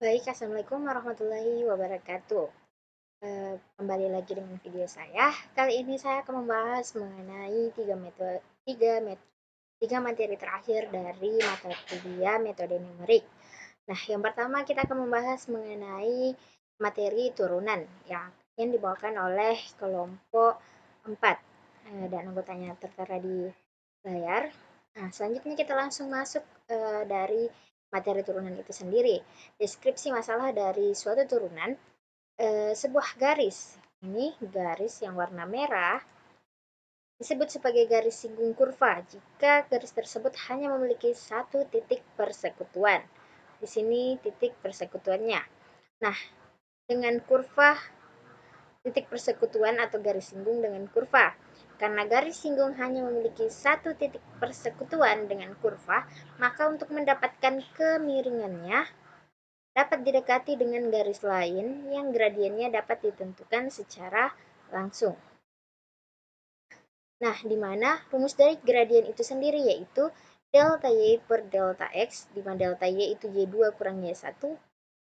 Baik, Assalamualaikum warahmatullahi wabarakatuh. Kembali lagi dengan video saya. Kali ini saya akan membahas mengenai tiga materi terakhir dari mata kuliah metode numerik. Nah, yang pertama kita akan membahas mengenai materi turunan yang dibawakan oleh kelompok 4 dan anggotanya tertera di layar. Nah, selanjutnya kita langsung masuk dari materi turunan itu sendiri. Deskripsi masalah dari suatu turunan, sebuah garis. Ini garis yang warna merah disebut sebagai garis singgung kurva jika garis tersebut hanya memiliki satu titik persekutuan. Di sini titik persekutuannya. Nah, dengan kurva titik persekutuan atau garis singgung dengan kurva. Karena garis singgung hanya memiliki satu titik persekutuan dengan kurva, maka untuk mendapatkan kemiringannya dapat didekati dengan garis lain yang gradiennya dapat ditentukan secara langsung. Nah, di mana rumus dari gradien itu sendiri yaitu delta Y per delta X, di mana delta Y itu Y2 kurang Y1,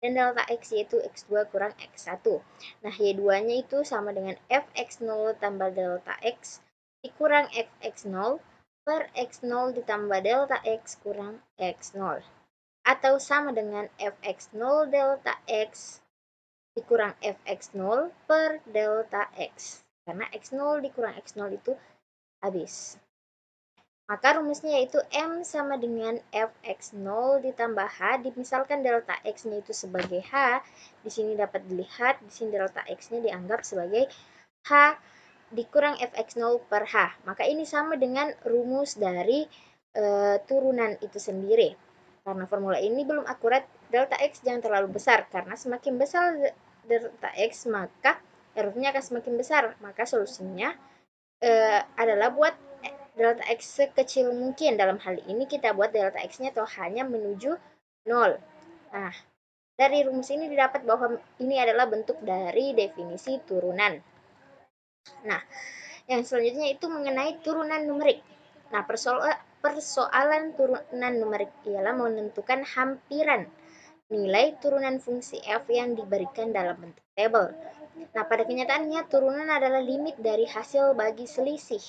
dan delta X yaitu X2 kurang X1. Nah, Y2-nya itu sama dengan Fx0 tambah delta X dikurang Fx0 per X0 ditambah delta X kurang X0. Atau sama dengan Fx0 delta X dikurang Fx0 per delta X. Karena X0 dikurang X0 itu habis. Maka rumusnya yaitu M sama dengan Fx0 ditambah H, misalkan delta X-nya itu sebagai H, di sini dapat dilihat, di sini delta X-nya dianggap sebagai H dikurang Fx0 per H. Maka ini sama dengan rumus dari turunan itu sendiri. Karena formula ini belum akurat, delta X jangan terlalu besar, karena semakin besar delta X, maka errornya akan semakin besar. Maka solusinya adalah buat delta X sekecil mungkin. Dalam hal ini kita buat delta X-nya atau hanya menuju 0. Nah, dari rumus ini didapat bahwa ini adalah bentuk dari definisi turunan. Nah, yang selanjutnya itu mengenai turunan numerik. Nah, persoalan turunan numerik ialah menentukan hampiran nilai turunan fungsi f yang diberikan dalam bentuk tabel. Nah, pada kenyataannya turunan adalah limit dari hasil bagi selisih,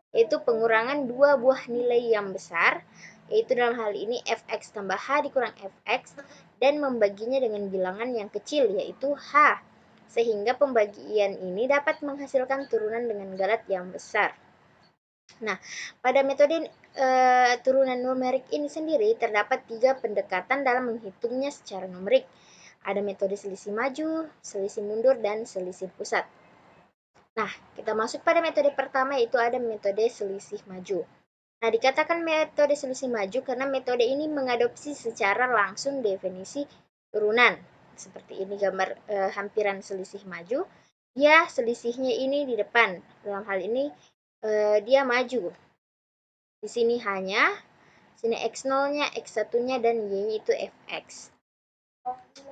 yaitu pengurangan dua buah nilai yang besar, yaitu dalam hal ini fx tambah h dikurang fx, dan membaginya dengan bilangan yang kecil, yaitu h, sehingga pembagian ini dapat menghasilkan turunan dengan galat yang besar. Nah, pada metode turunan numerik ini sendiri terdapat 3 pendekatan dalam menghitungnya secara numerik. Ada metode selisih maju, selisih mundur, dan selisih pusat. Nah, kita masuk pada metode pertama, yaitu ada metode selisih maju. Nah, dikatakan metode selisih maju karena metode ini mengadopsi secara langsung definisi turunan. Seperti ini gambar hampiran selisih maju. Dia selisihnya ini di depan. Dalam hal ini dia maju. Di sini hanya sini X0-nya, X1-nya, dan Y-nya itu Fx.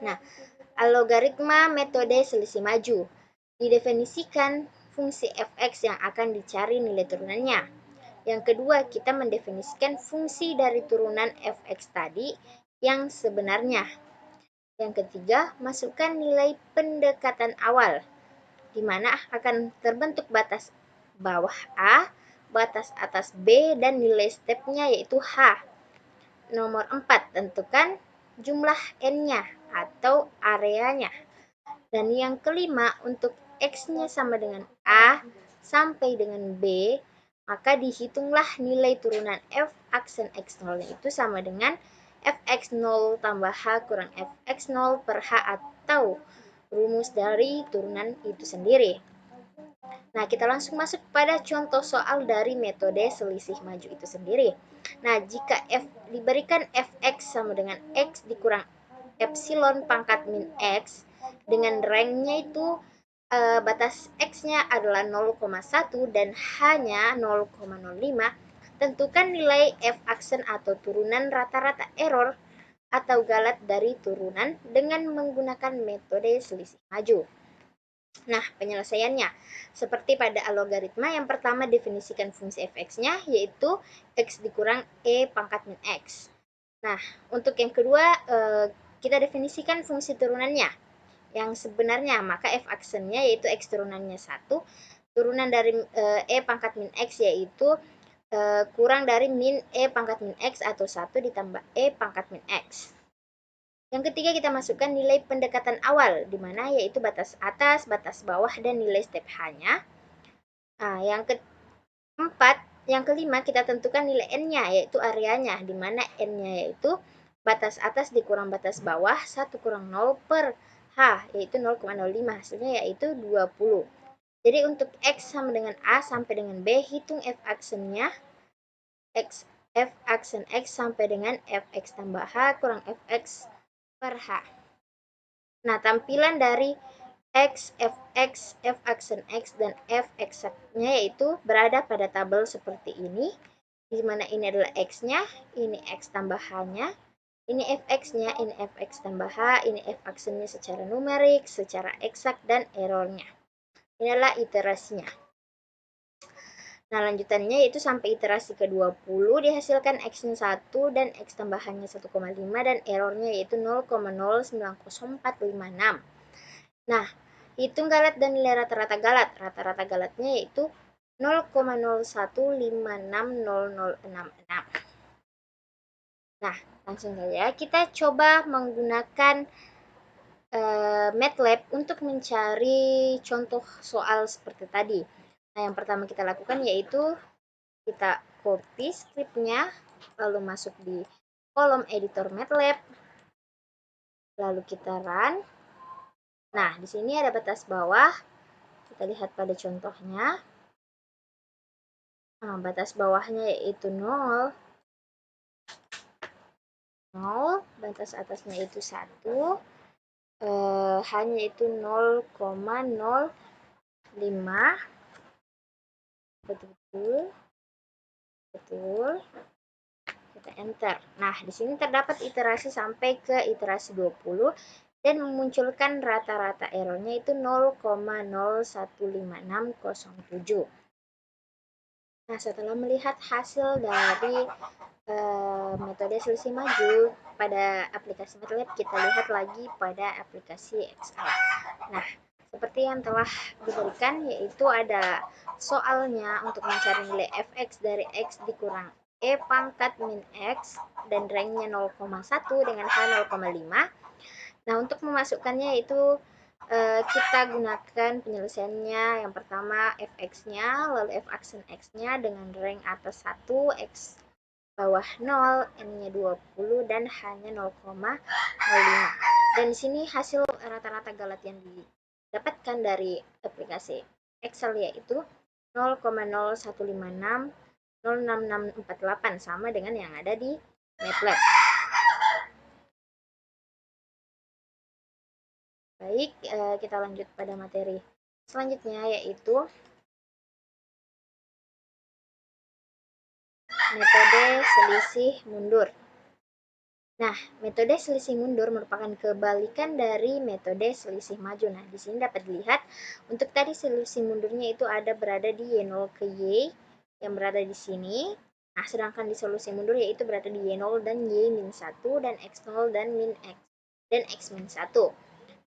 Nah, algoritma metode selisih maju didefinisikan fungsi fx yang akan dicari nilai turunannya. Yang kedua, kita mendefinisikan fungsi dari turunan fx tadi yang sebenarnya. Yang ketiga, masukkan nilai pendekatan awal, di mana akan terbentuk batas bawah A, batas atas B, dan nilai stepnya yaitu H. Nomor 4, tentukan jumlah N-nya atau areanya. Dan yang kelima, untuk X-nya sama dengan A sampai dengan B, maka dihitunglah nilai turunan F aksen X0 itu sama dengan Fx0 tambah H kurang Fx0 per H atau rumus dari turunan itu sendiri. Nah, kita langsung masuk pada contoh soal dari metode selisih maju itu sendiri. Nah, jika F diberikan Fx sama dengan X dikurang epsilon pangkat min X, dengan ranknya itu batas X-nya adalah 0,1 dan H-nya 0,05, tentukan nilai F aksen atau turunan rata-rata error atau galat dari turunan dengan menggunakan metode selisih maju. Nah, penyelesaiannya seperti pada algoritma yang pertama, definisikan fungsi fx-nya yaitu x dikurang e pangkat min x. Nah, untuk yang kedua kita definisikan fungsi turunannya yang sebenarnya, maka f aksennya yaitu x turunannya 1, turunan dari e pangkat min x yaitu kurang dari min e pangkat min x atau 1 ditambah e pangkat min x. Yang ketiga kita masukkan nilai pendekatan awal, di mana yaitu batas atas, batas bawah, dan nilai step H-nya. Nah, yang keempat, yang kelima kita tentukan nilai N-nya, yaitu areanya, di mana N-nya yaitu batas atas dikurang batas bawah, 1 kurang 0 per H, yaitu 0,05, hasilnya yaitu 20. Jadi untuk X sama dengan A sampai dengan B, hitung F aksennya, F aksen X sampai dengan Fx tambah H kurang Fx per H. Nah, tampilan dari X, Fx, F aksen X, dan F eksaknya yaitu berada pada tabel seperti ini, di mana ini adalah X-nya, ini X tambah H-nya, ini Fx-nya, ini Fx tambah H, ini F aksennya secara numerik, secara eksak, dan errornya. Ini adalah iterasinya. Nah, lanjutannya yaitu sampai iterasi ke-20 dihasilkan X-nya 1 dan X tambahannya 1,5 dan errornya yaitu 0,090456. Nah, hitung galat dan nilai rata-rata galat. Rata-rata galatnya yaitu 0,01560066. Nah, langsung saja kita coba menggunakan MATLAB untuk mencari contoh soal seperti tadi. Nah, yang pertama kita lakukan yaitu kita copy scriptnya, lalu masuk di kolom editor MATLAB, lalu kita run. Nah, di sini ada batas bawah, kita lihat pada contohnya. Nah, batas bawahnya yaitu 0, batas atasnya itu 1, hanya itu 0,05, betul, kita enter. Nah, di sini terdapat iterasi sampai ke iterasi 20 dan memunculkan rata-rata errornya itu 0,015607. Nah, setelah melihat hasil dari metode selisih maju pada aplikasi MATLAB, kita lihat lagi pada aplikasi Excel. Nah, seperti yang telah diberikan yaitu ada soalnya untuk mencari nilai fx dari x dikurang e pangkat min x dan ranknya 0,1 dengan h 0,5. Nah, untuk memasukkannya itu kita gunakan penyelesaiannya. Yang pertama fx-nya, lalu f aksen x-nya dengan rank atas 1, x bawah 0, n-nya 20, dan h-nya 0,05. Dan di sini hasil rata-rata galat yang didapatkan dari aplikasi Excel yaitu 0,0156 06648, sama dengan yang ada di MATLAB. Baik, kita lanjut pada materi selanjutnya yaitu metode selisih mundur. Nah, metode selisih mundur merupakan kebalikan dari metode selisih maju. Nah, di sini dapat dilihat untuk tadi selisih mundurnya itu ada berada di Y0 ke Y yang berada di sini. Nah, sedangkan di selisih mundur yaitu berada di Y0 dan Y-1 dan X0 dan min X dan X-1.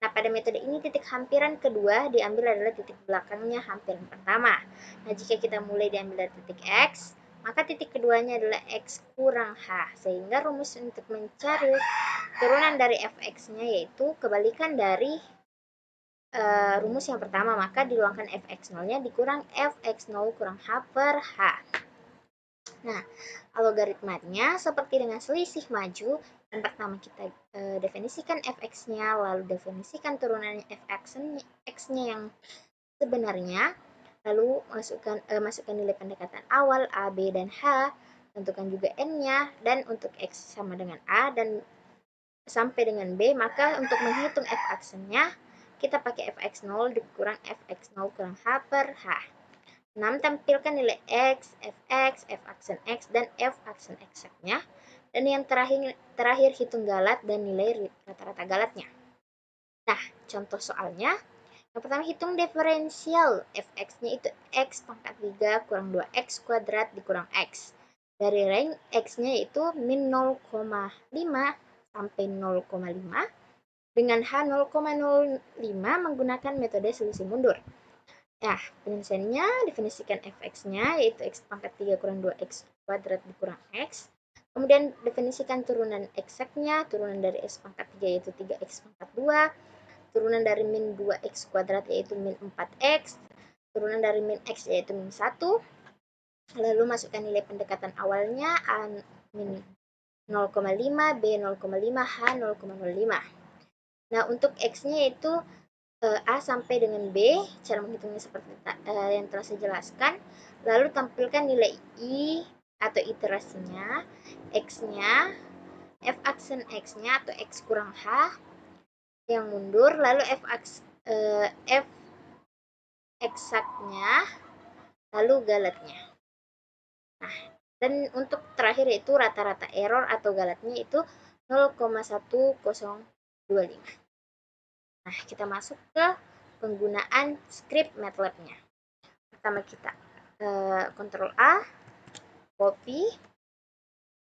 Nah, pada metode ini titik hampiran kedua diambil adalah titik belakangnya hampiran pertama. Nah, jika kita mulai diambil dari titik X, maka titik keduanya adalah X kurang H. Sehingga rumus untuk mencari turunan dari Fx-nya yaitu kebalikan dari rumus yang pertama. Maka diluangkan Fx0-nya dikurang Fx0 kurang H per H. Nah, algoritmanya seperti dengan selisih maju. Yang pertama kita definisikan fx-nya, lalu definisikan turunannya x-nya yang sebenarnya, lalu masukkan nilai pendekatan awal a, b, dan h, tentukan juga n-nya, dan untuk x sama dengan a dan sampai dengan b, maka untuk menghitung f aksennya kita pakai fx0 dikurang fx0 kurang h per h. 6. Tampilkan nilai X, Fx, F aksen X, dan F aksen eksaknya. Dan yang terakhir hitung galat dan nilai rata-rata galatnya. Nah, contoh soalnya. Yang pertama hitung diferensial Fx-nya itu X pangkat 3 kurang 2X kuadrat dikurang X. Dari rank X-nya itu min 0,5 sampai 0,5 dengan H 0,05 menggunakan metode selisih mundur. Nah, penyelesaiannya definisikan fx-nya yaitu x pangkat 3 kurang 2x kuadrat dikurang x. Kemudian definisikan turunan eksaknya, turunan dari x pangkat 3 yaitu 3x pangkat 2. Turunan dari min 2x kuadrat yaitu min 4x. Turunan dari min x yaitu min 1. Lalu masukkan nilai pendekatan awalnya A min 0,5, B 0,5, H 0,05. Nah, untuk x-nya itu A sampai dengan B, cara menghitungnya seperti yang telah saya jelaskan. Lalu tampilkan nilai I atau iterasinya, X-nya, F aksen X-nya atau X kurang H yang mundur, lalu F eksaknya, lalu galatnya. Nah, dan untuk terakhir yaitu rata-rata error atau galatnya itu 0,1025. Nah, kita masuk ke penggunaan script MATLAB-nya. Pertama kita Ctrl A, copy,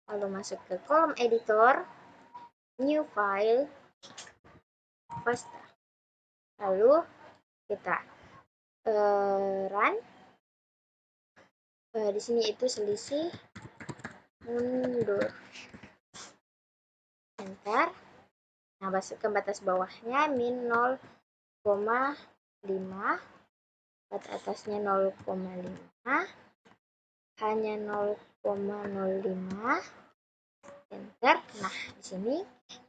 lalu masuk ke kolom editor, new file, paste. Lalu kita run. Di sini itu selisih mundur. Enter. Nah, masukkan batas bawahnya min 0,5, batas atasnya 0,5, hanya 0,05. Enter. Nah, di sini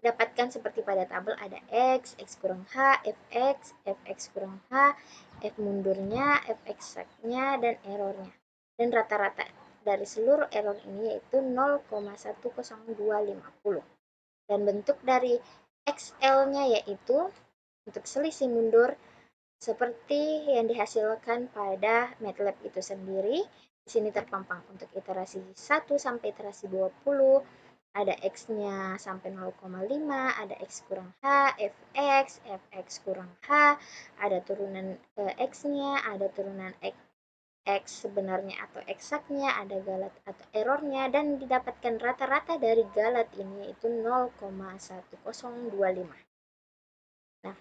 dapatkan seperti pada tabel ada X, X kurang H, Fx, Fx kurang H, F mundurnya, F eksaknya, dan errornya. Dan rata-rata dari seluruh error ini yaitu 0,10250. Dan bentuk dari XL-nya yaitu untuk selisih mundur seperti yang dihasilkan pada MATLAB itu sendiri. Di sini terpampang untuk iterasi 1 sampai iterasi 20. Ada X-nya sampai 0,5, ada X kurang H, Fx, Fx kurang H, ada turunan X-nya, ada turunan X sebenarnya atau eksaknya, ada galat atau errornya, dan didapatkan rata-rata dari galat ini yaitu 0,1025. Nah,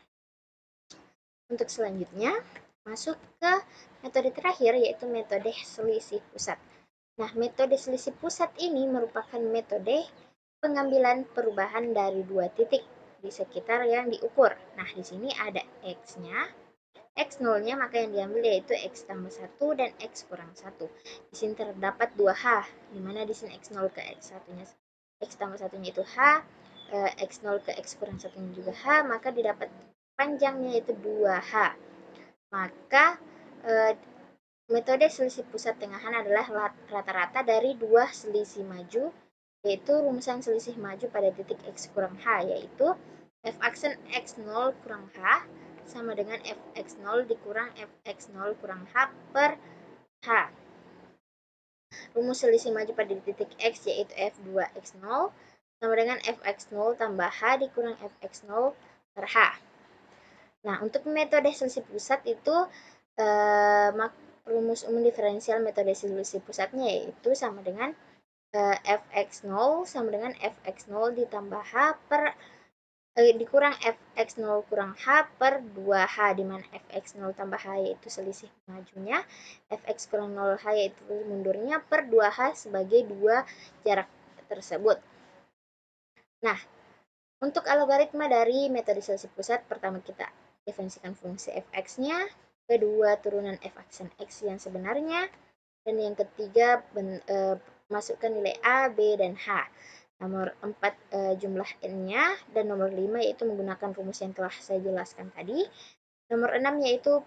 untuk selanjutnya masuk ke metode terakhir yaitu metode selisih pusat. Nah, metode selisih pusat ini merupakan metode pengambilan perubahan dari dua titik di sekitar yang diukur. Nah, di sini ada X-nya, X0-nya, maka yang diambil yaitu X tambah 1 dan X kurang 1. Di sini terdapat 2H, di mana di sini X0 ke X1-nya, X tambah 1-nya itu H, X0 ke X kurang 1-nya juga H, maka didapat panjangnya yaitu 2H. Maka metode selisih pusat tengahan adalah rata-rata dari dua selisih maju, yaitu rumusan selisih maju pada titik X kurang H, yaitu F aksen X0 kurang H sama dengan Fx0 dikurang Fx0 kurang H per H. Rumus selisih maju pada titik X yaitu F2x0 sama dengan Fx0 tambah H dikurang Fx0 per H. Nah, untuk metode selisih pusat itu rumus umum diferensial metode selisih pusatnya yaitu sama dengan Fx0 sama dengan Fx0 ditambah H per dikurang Fx0 kurang H per 2H, di mana Fx0 tambah H yaitu selisih majunya, Fx kurang 0H yaitu mundurnya, per 2H sebagai dua jarak tersebut. Nah, untuk algoritma dari metode selisih pusat, pertama kita definisikan fungsi fx-nya, kedua turunan f aksen x yang sebenarnya, dan yang ketiga masukkan nilai a, b, dan h. Nomor 4 jumlah n-nya, dan nomor 5 yaitu menggunakan rumus yang telah saya jelaskan tadi. Nomor 6 yaitu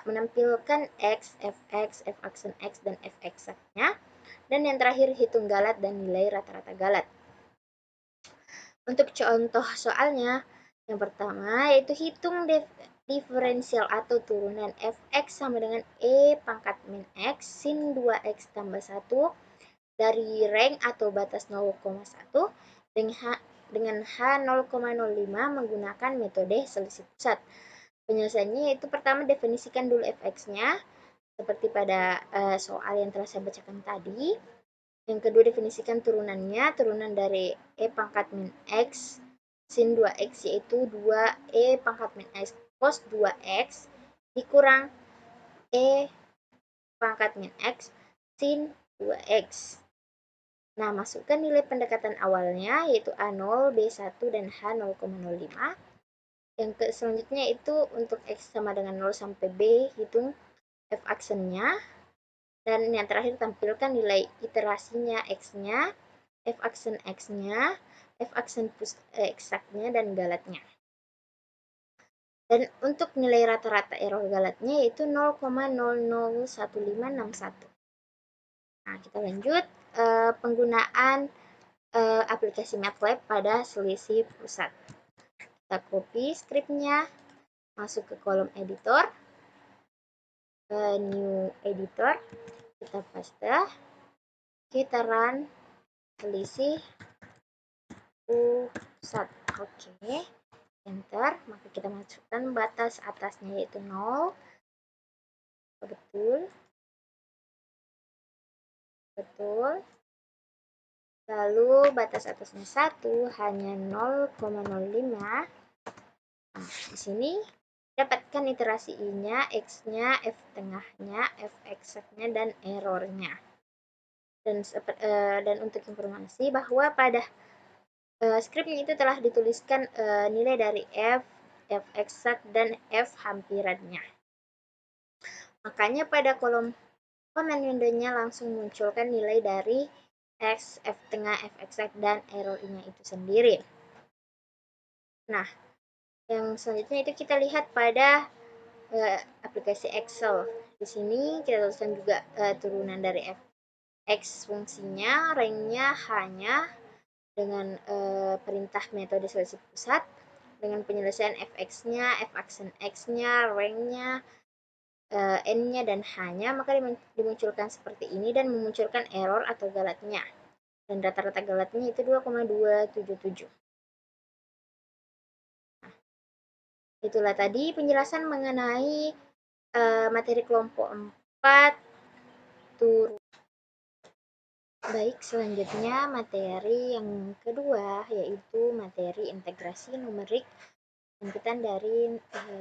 menampilkan x, fx, f aksen x, dan f eksaknya. Dan yang terakhir hitung galat dan nilai rata-rata galat. Untuk contoh soalnya, yang pertama yaitu hitung diferensial atau turunan fx sama dengan e pangkat min x sin 2x tambah 1 dari range atau batas 0,1 dengan H 0,05 menggunakan metode selisih pusat. Penyelesaiannya yaitu pertama definisikan dulu fx-nya seperti pada soal yang telah saya bacakan tadi. Yang kedua, definisikan turunannya. Turunan dari E pangkat min X sin 2X yaitu 2E pangkat min X cos 2X dikurang E pangkat min X sin 2X. Nah, masukkan nilai pendekatan awalnya yaitu A0, B1, dan H 0,05. Yang selanjutnya itu untuk X sama dengan 0 sampai B, hitung F aksennya. Dan yang terakhir tampilkan nilai iterasinya X-nya, F aksen X-nya, F aksen plus eksaknya, dan galatnya. Dan untuk nilai rata-rata error galatnya yaitu 0,001561. Nah, kita lanjut penggunaan aplikasi MATLAB pada selisih pusat. Kita copy skripnya, masuk ke kolom editor, new editor, kita paste, kita run selisih pusat. Oke, enter. Maka kita masukkan batas atasnya yaitu 0. Betul. Lalu batas atasnya 1 hanya 0,05. Nah, di sini dapatkan iterasi I-nya, X-nya, F tengahnya, F eksaknya, dan errornya. Dan untuk informasi bahwa pada skripnya itu telah dituliskan nilai dari F, F eksak, dan F hampirannya. Makanya pada kolom command window-nya langsung munculkan nilai dari X, F tengah, F eksak, dan error-nya itu sendiri. Nah, yang selanjutnya itu kita lihat pada aplikasi Excel. Di sini kita tuliskan juga turunan dari F(x) fungsinya, rank-nya hanya dengan perintah metode selisih pusat, dengan penyelesaian F(x)-nya, F aksen X-nya, rank-nya, N-nya, dan H-nya, maka dimunculkan seperti ini dan memunculkan error atau galatnya. Dan rata-rata galatnya itu 2,277. Itulah tadi penjelasan mengenai materi kelompok 4 turun. Baik, selanjutnya materi yang kedua yaitu materi integrasi numerik lanjutan dari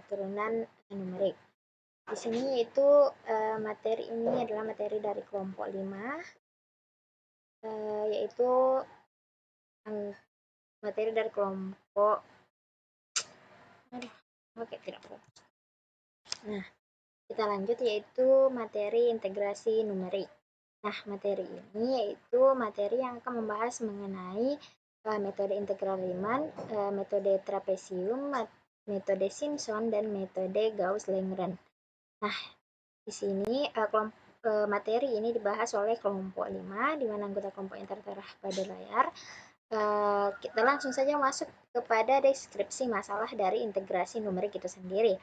turunan numerik. Di sini yaitu materi ini adalah materi dari kelompok 5 yaitu materi dari kelompok tidak. Nah, kita lanjut yaitu materi integrasi numerik. Nah, materi ini yaitu materi yang akan membahas mengenai metode integral Riemann, metode trapesium, metode Simpson, dan metode Gauss-Lengren. Nah, di sini materi ini dibahas oleh kelompok 5, di mana anggota kelompok yang tertera pada layar. Kita langsung saja masuk kepada deskripsi masalah dari integrasi numerik itu sendiri.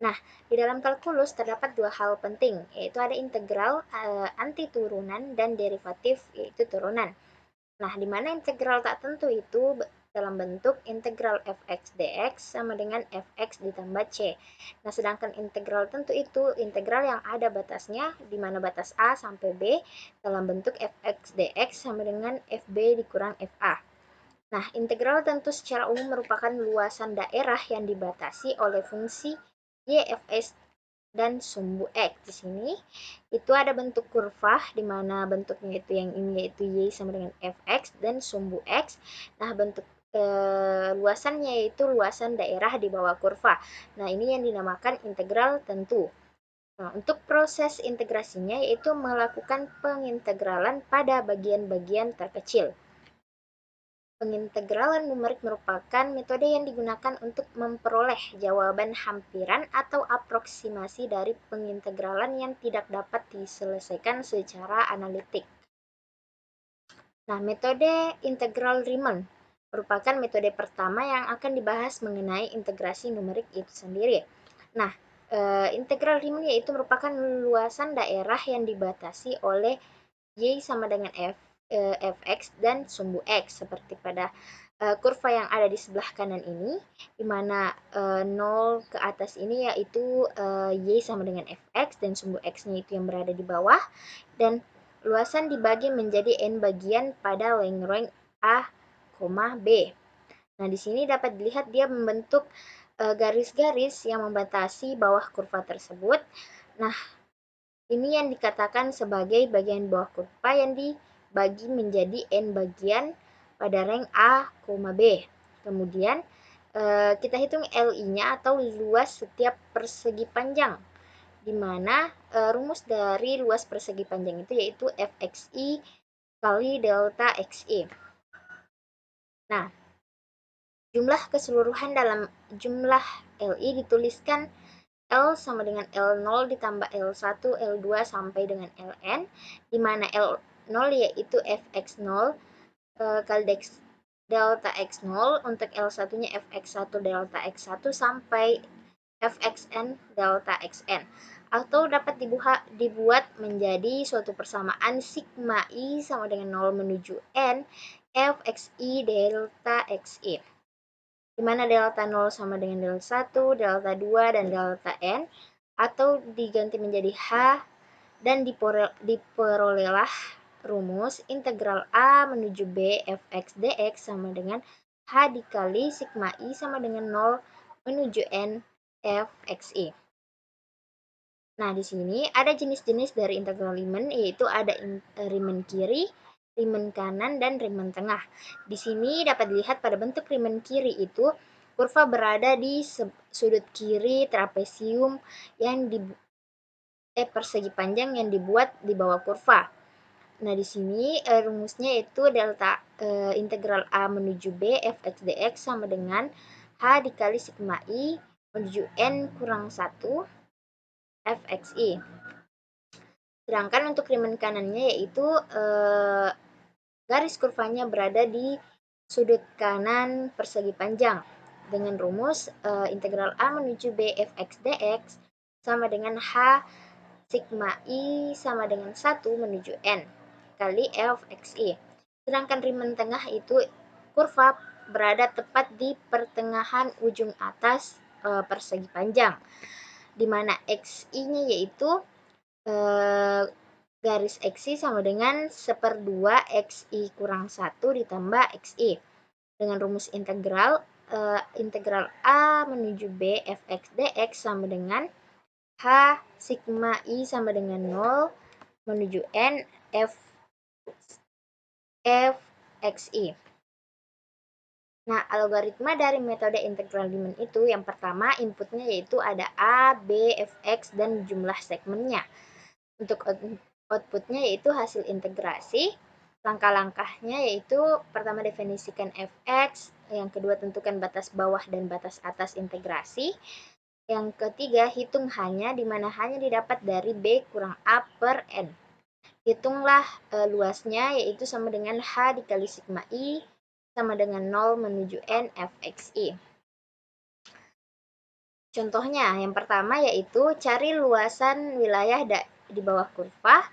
Nah, di dalam kalkulus terdapat dua hal penting, yaitu ada integral anti turunan dan derivatif yaitu turunan. Nah, di mana integral tak tentu itu dalam bentuk integral fx dx sama dengan fx ditambah c. Nah, sedangkan integral tentu itu integral yang ada batasnya, di mana batas a sampai b dalam bentuk fx dx sama dengan fb dikurang fa. Nah, integral tentu secara umum merupakan luasan daerah yang dibatasi oleh fungsi y, fs, dan sumbu x. Di sini itu ada bentuk kurva di mana bentuknya itu yang ini yaitu y sama dengan fx dan sumbu x. Nah, bentuk luasannya yaitu luasan daerah di bawah kurva. Nah, ini yang dinamakan integral tentu. Nah, untuk proses integrasinya yaitu melakukan pengintegralan pada bagian-bagian terkecil. Pengintegralan numerik merupakan metode yang digunakan untuk memperoleh jawaban hampiran atau aproksimasi dari pengintegralan yang tidak dapat diselesaikan secara analitik. Nah, metode integral Riemann merupakan metode pertama yang akan dibahas mengenai integrasi numerik itu sendiri. Nah, integral Riemann yaitu merupakan luasan daerah yang dibatasi oleh y sama dengan fx dan sumbu x seperti pada kurva yang ada di sebelah kanan ini, di mana 0 ke atas ini yaitu y sama dengan fx dan sumbu x-nya itu yang berada di bawah, dan luasan dibagi menjadi n bagian pada length A, B. Nah, di sini dapat dilihat dia membentuk garis-garis yang membatasi bawah kurva tersebut. Nah, ini yang dikatakan sebagai bagian bawah kurva yang dibagi menjadi n bagian pada rank A, B. Kemudian kita hitung LI-nya atau luas setiap persegi panjang, di mana rumus dari luas persegi panjang itu yaitu Fxi kali delta Xi. Nah, jumlah keseluruhan dalam jumlah LI dituliskan L sama dengan L0 ditambah L1, L2 sampai dengan Ln, di mana L0 yaitu Fx0 kali delta X0, untuk L1-nya Fx1 delta X1 sampai Fxn delta Xn. Atau dapat dibuat menjadi suatu persamaan sigma I sama dengan 0 menuju N Fxi delta Xi, di mana delta 0 sama dengan delta 1, delta 2, dan delta N, atau diganti menjadi H, dan diperolehlah rumus integral A menuju B Fx dx sama dengan H dikali sigma I sama dengan 0 menuju N Fxi. Nah, di sini ada jenis-jenis dari integral Riemann, yaitu ada Riemann kiri, Riemann kanan, dan Riemann tengah. Di sini dapat dilihat pada bentuk Riemann kiri itu kurva berada di sudut kiri trapesium yang persegi panjang yang dibuat di bawah kurva. Nah, di sini rumusnya itu delta integral A menuju B Fx dx sama dengan H dikali sigma I menuju N kurang 1 Fxi. Sedangkan untuk Riemann kanannya yaitu garis kurvanya berada di sudut kanan persegi panjang dengan rumus integral A menuju B Fx dx sama dengan H sigma I sama dengan 1 menuju N kali Fxi. Sedangkan Riemann tengah itu kurva berada tepat di pertengahan ujung atas persegi panjang, di mana Xi-nya yaitu garis Xi sama dengan 1/2 Xi kurang 1 ditambah Xi. Dengan rumus integral A menuju B Fx dx sama dengan H sigma I sama dengan 0 menuju N Fxi. Nah, algoritma dari metode integral Riemann itu yang pertama inputnya yaitu ada A, B, Fx, dan jumlah segmennya. Untuk outputnya yaitu hasil integrasi. Langkah-langkahnya yaitu pertama definisikan Fx, yang kedua tentukan batas bawah dan batas atas integrasi. Yang ketiga, hitung H-nya, di mana H-nya didapat dari B kurang A per N. Hitunglah luasnya, yaitu sama dengan H dikali sigma I, sama dengan 0 menuju N Fxi. Contohnya, yang pertama yaitu cari luasan wilayah di bawah kurva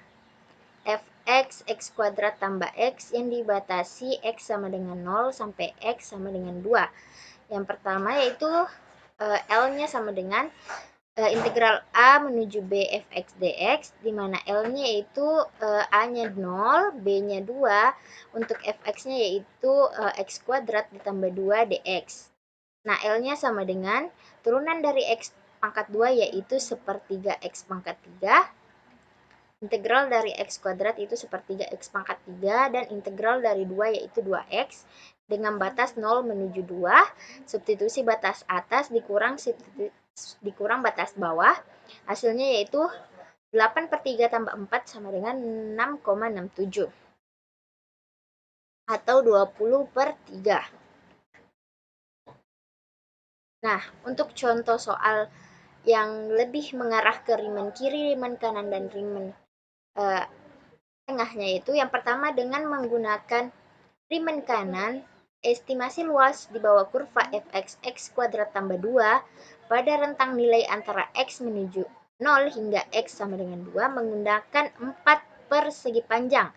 Fx x kuadrat tambah x yang dibatasi x sama dengan 0 sampai x sama dengan 2. Yang pertama yaitu L-nya sama dengan integral A menuju B Fx dx, di mana L-nya yaitu A-nya 0, B-nya 2, untuk Fx-nya yaitu x kuadrat ditambah 2 dx. Nah, L-nya sama dengan turunan dari x pangkat 2 yaitu 1/3 x pangkat 3, integral dari x kuadrat itu 1/3 x pangkat 3, dan integral dari 2 yaitu 2x, dengan batas 0 menuju 2, substitusi batas atas dikurang batas bawah, hasilnya yaitu 8/3 tambah 4 sama dengan 6,67 atau 20/3. Nah, untuk contoh soal yang lebih mengarah ke Riemann kiri, Riemann kanan, dan Riemann tengahnya itu yang pertama dengan menggunakan Riemann kanan, estimasi luas di bawah kurva Fx x kuadrat tambah 2 pada rentang nilai antara x menuju 0 hingga x sama dengan 2 menggunakan 4 persegi panjang.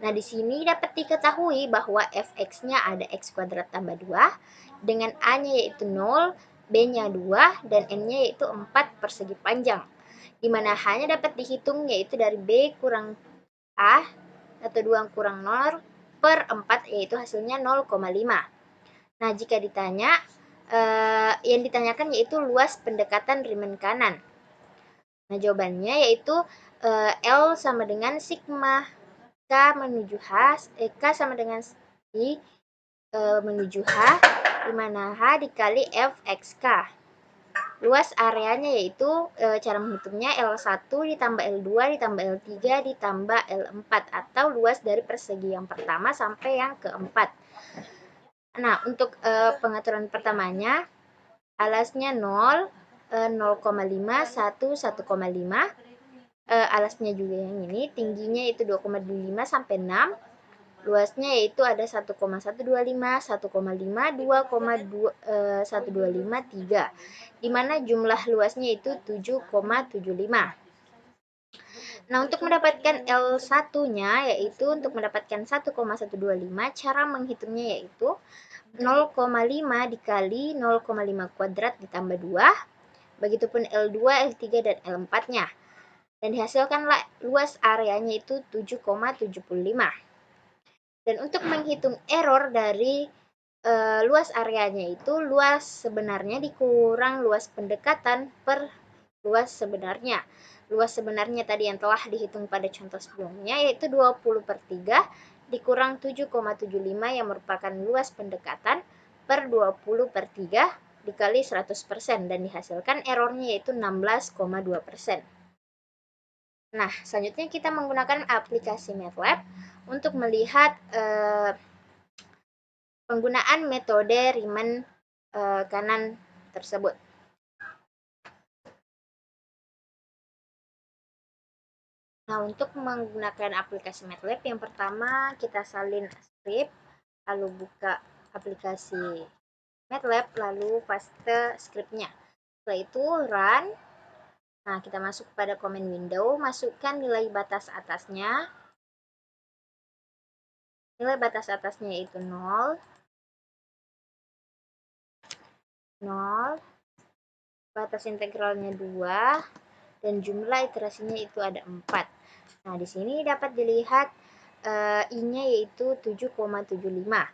Nah, di sini dapat diketahui bahwa Fx-nya ada x kuadrat tambah 2 dengan A-nya yaitu 0, B-nya 2, dan N-nya yaitu 4 persegi panjang. Di mana H-nya dapat dihitung yaitu dari B kurang A atau 2 kurang 0 per 4, yaitu hasilnya 0,5. Nah, jika ditanya, yang ditanyakan yaitu luas pendekatan Riemann kanan. Nah, jawabannya yaitu L sama dengan sigma K menuju H, K sama dengan I menuju H, di mana H dikali F XK. Luas areanya yaitu cara menghitungnya L1 ditambah L2 ditambah L3 ditambah L4, atau luas dari persegi yang pertama sampai yang keempat. Nah, untuk pengaturan pertamanya, alasnya 0, 0,5, 1, 1,5. Alasnya juga yang ini, tingginya itu 2,25 sampai 6. Luasnya yaitu ada 1,125, 1,5, 2,125, 3. Di mana jumlah luasnya itu 7,75. Nah, untuk mendapatkan L1-nya, yaitu untuk mendapatkan 1,125, cara menghitungnya yaitu 0,5 dikali 0,5 kuadrat ditambah 2. Begitupun L2, L3, dan L4-nya. Dan dihasilkanlah luas areanya itu 7,75. Dan untuk menghitung error dari luas areanya itu luas sebenarnya dikurang luas pendekatan per luas sebenarnya. Luas sebenarnya tadi yang telah dihitung pada contoh sebelumnya yaitu 20/3 dikurang 7,75 yang merupakan luas pendekatan per 20/3 dikali 100%, dan dihasilkan errornya yaitu 16,2%. Nah, selanjutnya kita menggunakan aplikasi MATLAB untuk melihat penggunaan metode Riemann kanan tersebut. Nah, untuk menggunakan aplikasi MATLAB, yang pertama kita salin script, lalu buka aplikasi MATLAB, lalu paste scriptnya. Setelah itu run. Nah, kita masuk pada command window, masukkan nilai batas atasnya. Nilai batas atasnya yaitu 0, 0, batas integralnya 2, dan jumlah iterasinya itu ada 4. Nah, di sini dapat dilihat I-nya yaitu 7,75.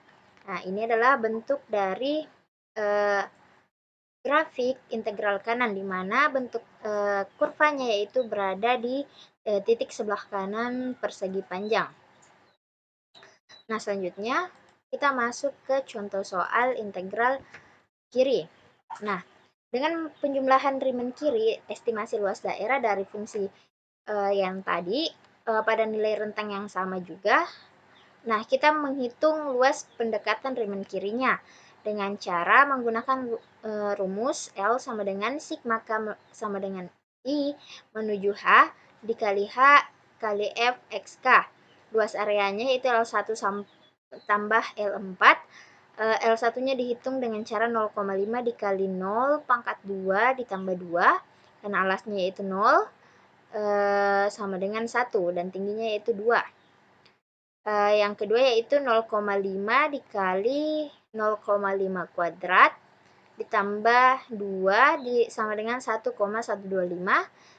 Nah, ini adalah bentuk dari grafik integral kanan, di mana bentuk kurvanya yaitu berada di titik sebelah kanan persegi panjang. Nah, selanjutnya kita masuk ke contoh soal integral kiri. Nah, dengan penjumlahan Riemann kiri, estimasi luas daerah dari fungsi yang tadi pada nilai rentang yang sama juga. Nah, kita menghitung luas pendekatan Riemann kirinya dengan cara menggunakan rumus L sama dengan sigma K sama dengan I menuju H dikali H kali F XK. Luas areanya itu L1 tambah L4. L1-nya dihitung dengan cara 0,5 dikali 0 pangkat 2 ditambah 2, dan alasnya yaitu 0 sama dengan 1, dan tingginya yaitu 2. Yang kedua yaitu 0,5 dikali 0,5 kuadrat ditambah 2 sama dengan 1,125.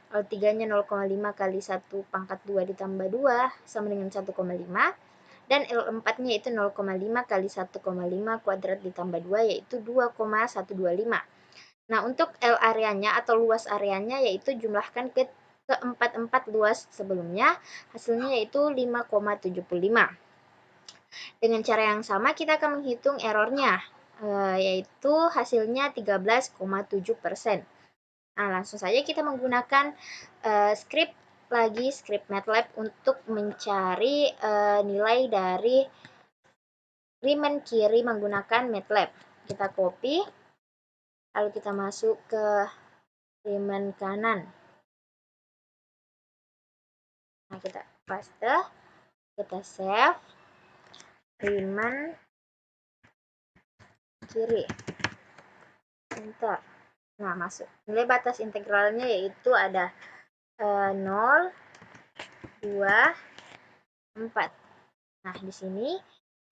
Lalu 3-nya 0,5 kali 1 pangkat 2 ditambah 2 sama dengan 1,5. Dan L4-nya yaitu 0,5 kali 1,5 kuadrat ditambah 2 yaitu 2,125. Nah, untuk L areanya atau luas areanya yaitu jumlahkan ke empat luas sebelumnya, hasilnya yaitu 5,75. Dengan cara yang sama kita akan menghitung errornya, yaitu hasilnya 13,7%. Nah, langsung saja kita menggunakan script MATLAB untuk mencari nilai dari Riemann kiri menggunakan MATLAB. Kita copy, lalu kita masuk ke Riemann kanan. Nah, kita paste, kita save, Riemann kiri, enter. Nah, masuk. Nilai batas integralnya yaitu ada 0, 2, 4. Nah, di sini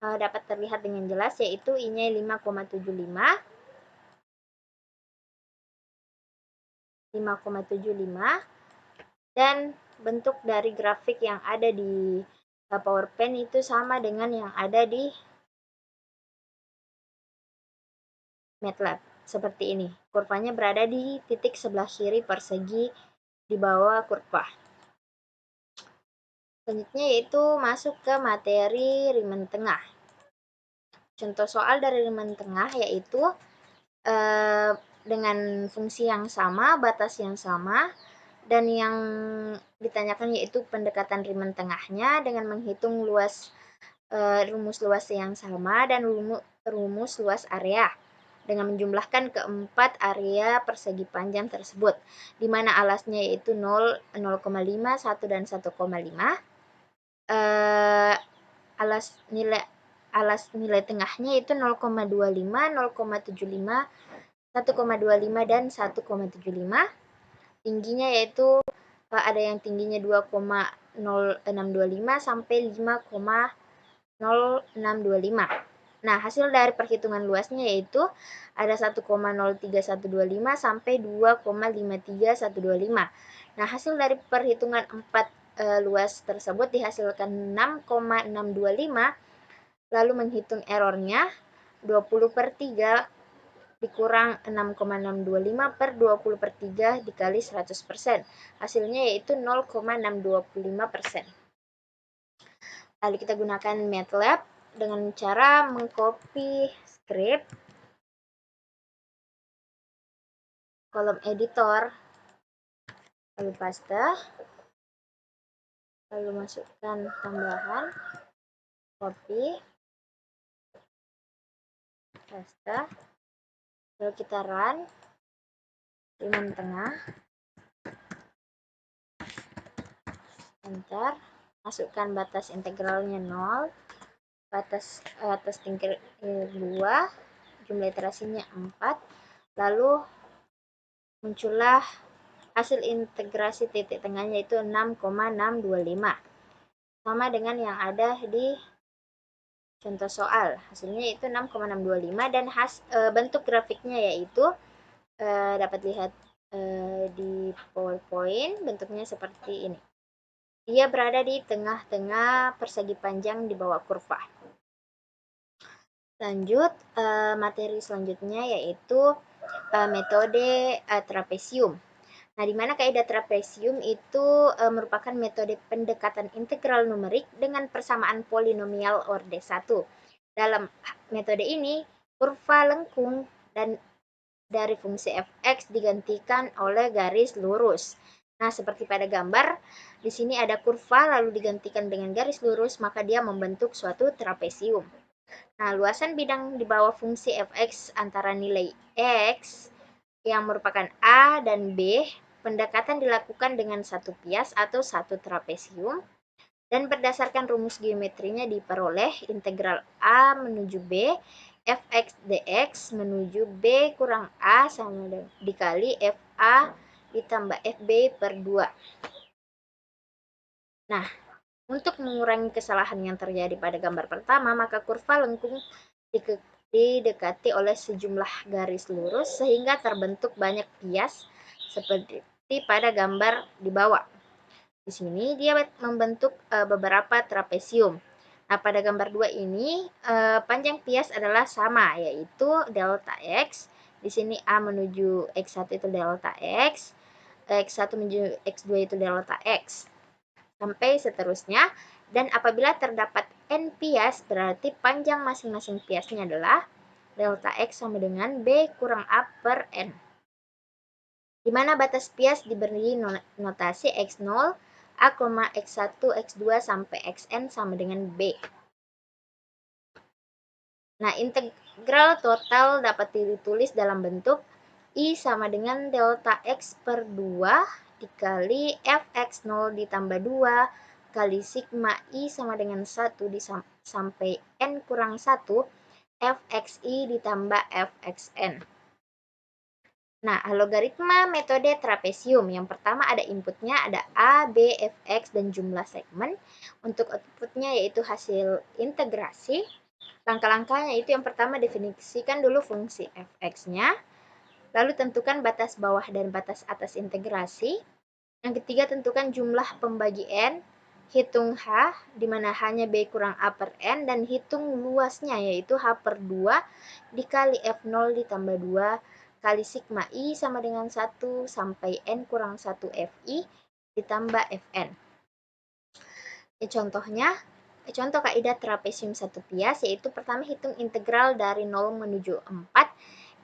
dapat terlihat dengan jelas yaitu I-nya 5,75, 5,75, dan bentuk dari grafik yang ada di PowerPoint itu sama dengan yang ada di MATLAB. Seperti ini. Kurvanya berada di titik sebelah kiri persegi di bawah kurva. Selanjutnya yaitu masuk ke materi Riemann tengah. Contoh soal dari Riemann tengah yaitu dengan fungsi yang sama, batas yang sama, dan yang ditanyakan yaitu pendekatan Riemann tengahnya dengan menghitung rumus luas yang sama dan rumus luas area dengan menjumlahkan keempat area persegi panjang tersebut, di mana alasnya yaitu 0, 0,5, 1, dan 1,5. Alas nilai tengahnya itu 0,25, 0,75, 1,25, dan 1,75. Tingginya yaitu ada yang tingginya 2,0625 sampai 5,0625. Nah, hasil dari perhitungan luasnya yaitu ada 1,03125 sampai 2,53125. Nah, hasil dari perhitungan 4 luas tersebut dihasilkan 6,625, lalu menghitung errornya 20/3 dikurang 6,625 per 20/3 dikali 100%. Hasilnya yaitu 0,625%. Lalu kita gunakan MATLAB dengan cara mengcopy script, kolom editor, lalu paste, lalu masukkan tambahan, copy, paste, lalu kita run, Riemann tengah, enter, masukkan batas integralnya 0, batas atas tinggi 2, jumlah iterasinya 4, lalu muncullah hasil integrasi titik tengahnya itu 6,625, sama dengan yang ada di contoh soal. Hasilnya itu 6,625 dan bentuk grafiknya yaitu dapat lihat di PowerPoint, bentuknya seperti ini. Dia berada di tengah-tengah persegi panjang di bawah kurva. Lanjut, materi selanjutnya yaitu metode trapesium. Nah, di mana kaidah trapesium itu merupakan metode pendekatan integral numerik dengan persamaan polinomial orde 1. Dalam metode ini, kurva lengkung dan dari fungsi fx digantikan oleh garis lurus. Nah, seperti pada gambar, di sini ada kurva lalu digantikan dengan garis lurus, maka dia membentuk suatu trapesium. Nah, luasan bidang di bawah fungsi fx antara nilai x yang merupakan a dan b, pendekatan dilakukan dengan satu pias atau satu trapesium, dan berdasarkan rumus geometrinya diperoleh integral a menuju b, fx dx menuju b kurang a sama dikali fa ditambah fb per 2. Nah, untuk mengurangi kesalahan yang terjadi pada gambar pertama, maka kurva lengkung didekati oleh sejumlah garis lurus sehingga terbentuk banyak pias seperti pada gambar di bawah. Di sini dia membentuk beberapa trapesium. Nah, pada gambar 2 ini panjang pias adalah sama, yaitu delta x. Di sini A menuju X1 itu delta x, X1 menuju X2 itu delta x, sampai seterusnya. Dan apabila terdapat n pias, berarti panjang masing-masing piasnya adalah delta x sama dengan b kurang a per n, di mana batas pias diberi notasi x0, a, x1, x2 sampai xn sama dengan b. Nah, integral total dapat ditulis dalam bentuk I sama dengan delta x per 2 dikali fx0 ditambah 2 kali sigma I sama dengan 1 sampai n kurang 1 fxi ditambah fxn. Nah, logaritma metode trapesium. Yang pertama ada inputnya, ada A, B, Fx, dan jumlah segmen. Untuk outputnya yaitu hasil integrasi. Langkah-langkahnya itu yang pertama definisikan dulu fungsi Fx-nya. Lalu tentukan batas bawah dan batas atas integrasi. Yang ketiga, tentukan jumlah pembagi N. Hitung H, di mana H-nya B kurang A per N, dan hitung luasnya, yaitu H per 2 dikali F0 ditambah 2 kali sigma I sama dengan 1 sampai N kurang 1 Fi ditambah Fn. Contoh kaidah trapesium satu bias, yaitu pertama hitung integral dari 0 menuju 4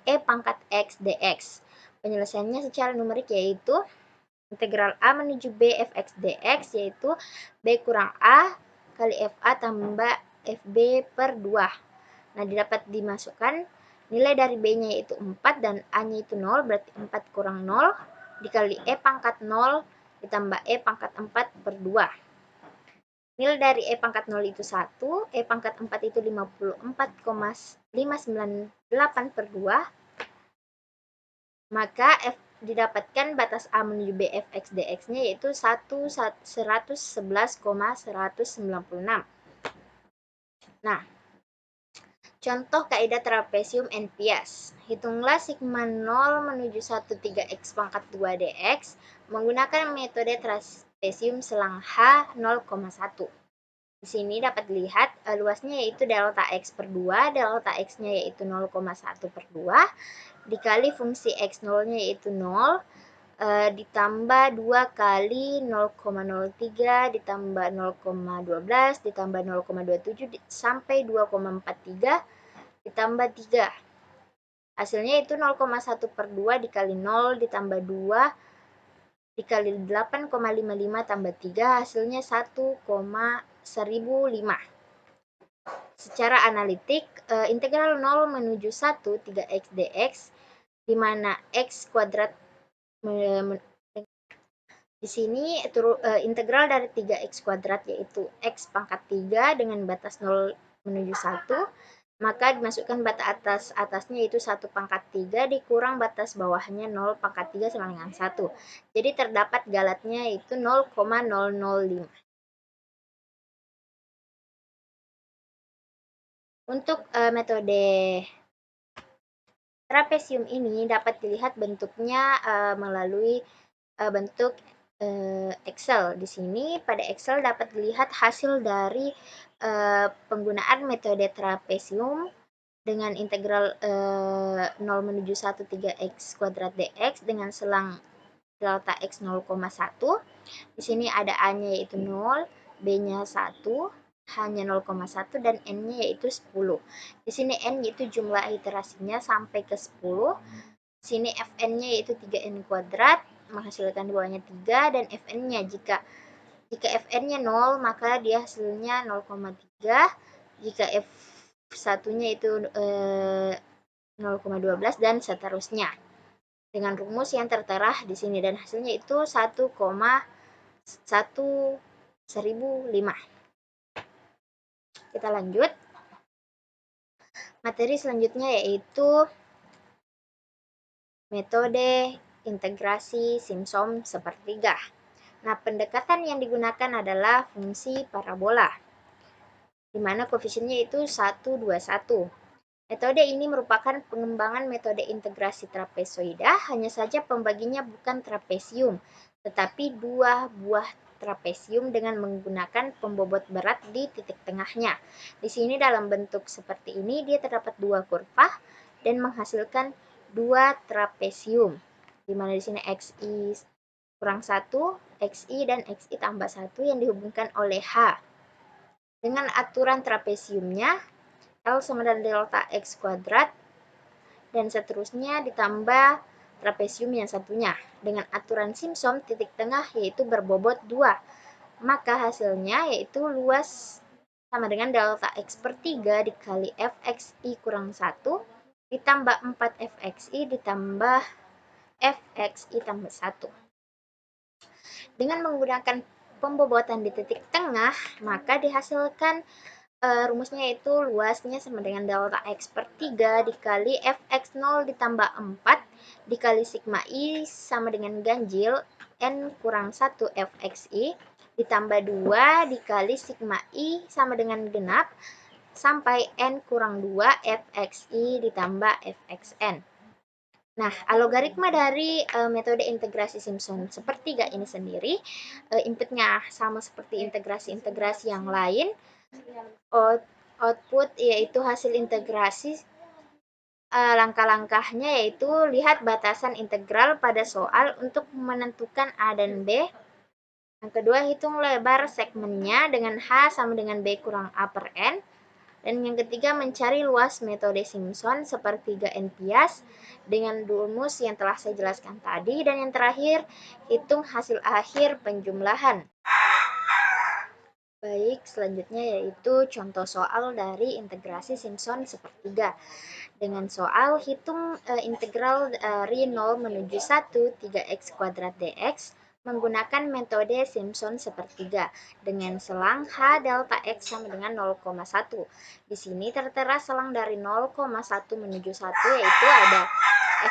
E pangkat X dx. Penyelesaiannya secara numerik yaitu integral A menuju B fx dx, yaitu B kurang A kali FA tambah FB per 2. Nah, dapat dimasukkan nilai dari B-nya yaitu 4 dan A-nya itu 0, berarti 4 kurang 0 dikali E pangkat 0 ditambah E pangkat 4 per 2. Nilai dari E pangkat 0 itu 1, E pangkat 4 itu 54,598 per 2, maka F didapatkan batas A menuju B fx dx-nya yaitu 111,196. Nah, contoh kaidah trapesium NPS. Hitunglah sigma 0 menuju 13x pangkat 2 dx menggunakan metode trapesium selang H 0,1. Di sini dapat dilihat luasnya yaitu delta x per 2, delta x-nya yaitu 0,1 per 2, dikali fungsi x0-nya yaitu 0, ditambah 2 kali 0,03 ditambah 0,12 ditambah 0,27 sampai 2,43 ditambah 3. Hasilnya itu 0,1 per 2 dikali 0 ditambah 2 dikali 8,55 tambah 3, hasilnya 1,1005. Secara analitik, integral 0 menuju 1 3x dx, di mana x kuadrat di sini integral dari 3x kuadrat yaitu x pangkat 3 dengan batas 0 menuju 1, maka dimasukkan batas atasnya itu 1 pangkat 3 dikurang batas bawahnya 0 pangkat 3 sama dengan 1. Jadi terdapat galatnya itu 0,005. Untuk metode trapesium ini dapat dilihat bentuknya melalui bentuk Excel. Di sini pada Excel dapat dilihat hasil dari penggunaan metode trapesium dengan integral 0 menuju 1 3x kuadrat dx dengan selang delta x 0,1. Di sini ada A-nya yaitu 0, B-nya 1, H-nya 0,1 dan N-nya yaitu 10. Di sini N yaitu jumlah iterasinya sampai ke 10. Di sini Fn-nya yaitu 3N kuadrat menghasilkan di bawahnya 3, dan Fn-nya jika Fn-nya 0 maka dia hasilnya 0,3, jika F1-nya itu 0,12 dan seterusnya dengan rumus yang tertera di sini, dan hasilnya itu 1,1005. Kita lanjut. Materi selanjutnya yaitu metode integrasi Simpson sepertiga. Nah, pendekatan yang digunakan adalah fungsi parabola, di mana koefisiennya itu 1, 2, 1. Metode ini merupakan pengembangan metode integrasi trapezoida, hanya saja pembaginya bukan trapesium, tetapi dua buah trapesium dengan menggunakan pembobot berat di titik tengahnya. Di sini dalam bentuk seperti ini dia terdapat dua kurva dan menghasilkan dua trapesium, di mana di sini xi kurang 1, xi dan xi tambah 1 yang dihubungkan oleh H. Dengan aturan trapesiumnya, L sama dengan delta x kuadrat dan seterusnya ditambah trapesium yang satunya. Dengan aturan Simpson titik tengah yaitu berbobot 2. Maka hasilnya yaitu luas sama dengan delta x per 3 dikali fxi kurang 1 ditambah 4 fxi ditambah fxi tambah 1. Dengan menggunakan pembobotan di titik tengah, maka dihasilkan rumusnya yaitu luasnya sama dengan delta x per 3 dikali fx0 ditambah 4 dikali sigma i sama dengan ganjil n kurang 1 fxi ditambah 2 dikali sigma i sama dengan genap sampai n kurang 2 fxi ditambah fxn. Nah, algoritma dari metode integrasi Simpson sepertiga ini sendiri, inputnya sama seperti integrasi-integrasi yang lain. Output yaitu hasil integrasi. Langkah-langkahnya yaitu lihat batasan integral pada soal untuk menentukan A dan B. Yang kedua, hitung lebar segmennya dengan H sama dengan B kurang A per N. Dan yang ketiga, mencari luas metode Simpson sepertiga NPS dengan rumus yang telah saya jelaskan tadi. Dan yang terakhir, hitung hasil akhir penjumlahan. Baik, selanjutnya yaitu contoh soal dari integrasi Simpson sepertiga. Dengan soal hitung integral dari 0 menuju 1 3x kuadrat dx menggunakan metode Simpson sepertiga dengan selang h delta x sama dengan 0,1. Di sini tertera selang dari 0,1 menuju 1 yaitu ada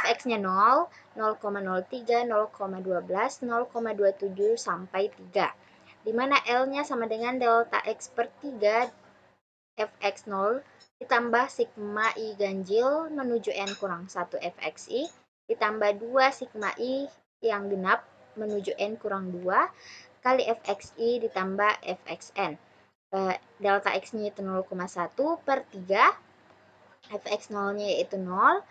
fx-nya 0, 0,03, 0,12, 0,27 sampai 3. Di mana L-nya sama dengan delta x per 3 fx0 ditambah sigma i ganjil menuju n kurang 1 fxi ditambah 2 sigma i yang genap menuju n kurang 2 kali fxi ditambah fxn. Delta x-nya itu 0,1 per 3, fx0-nya yaitu 0,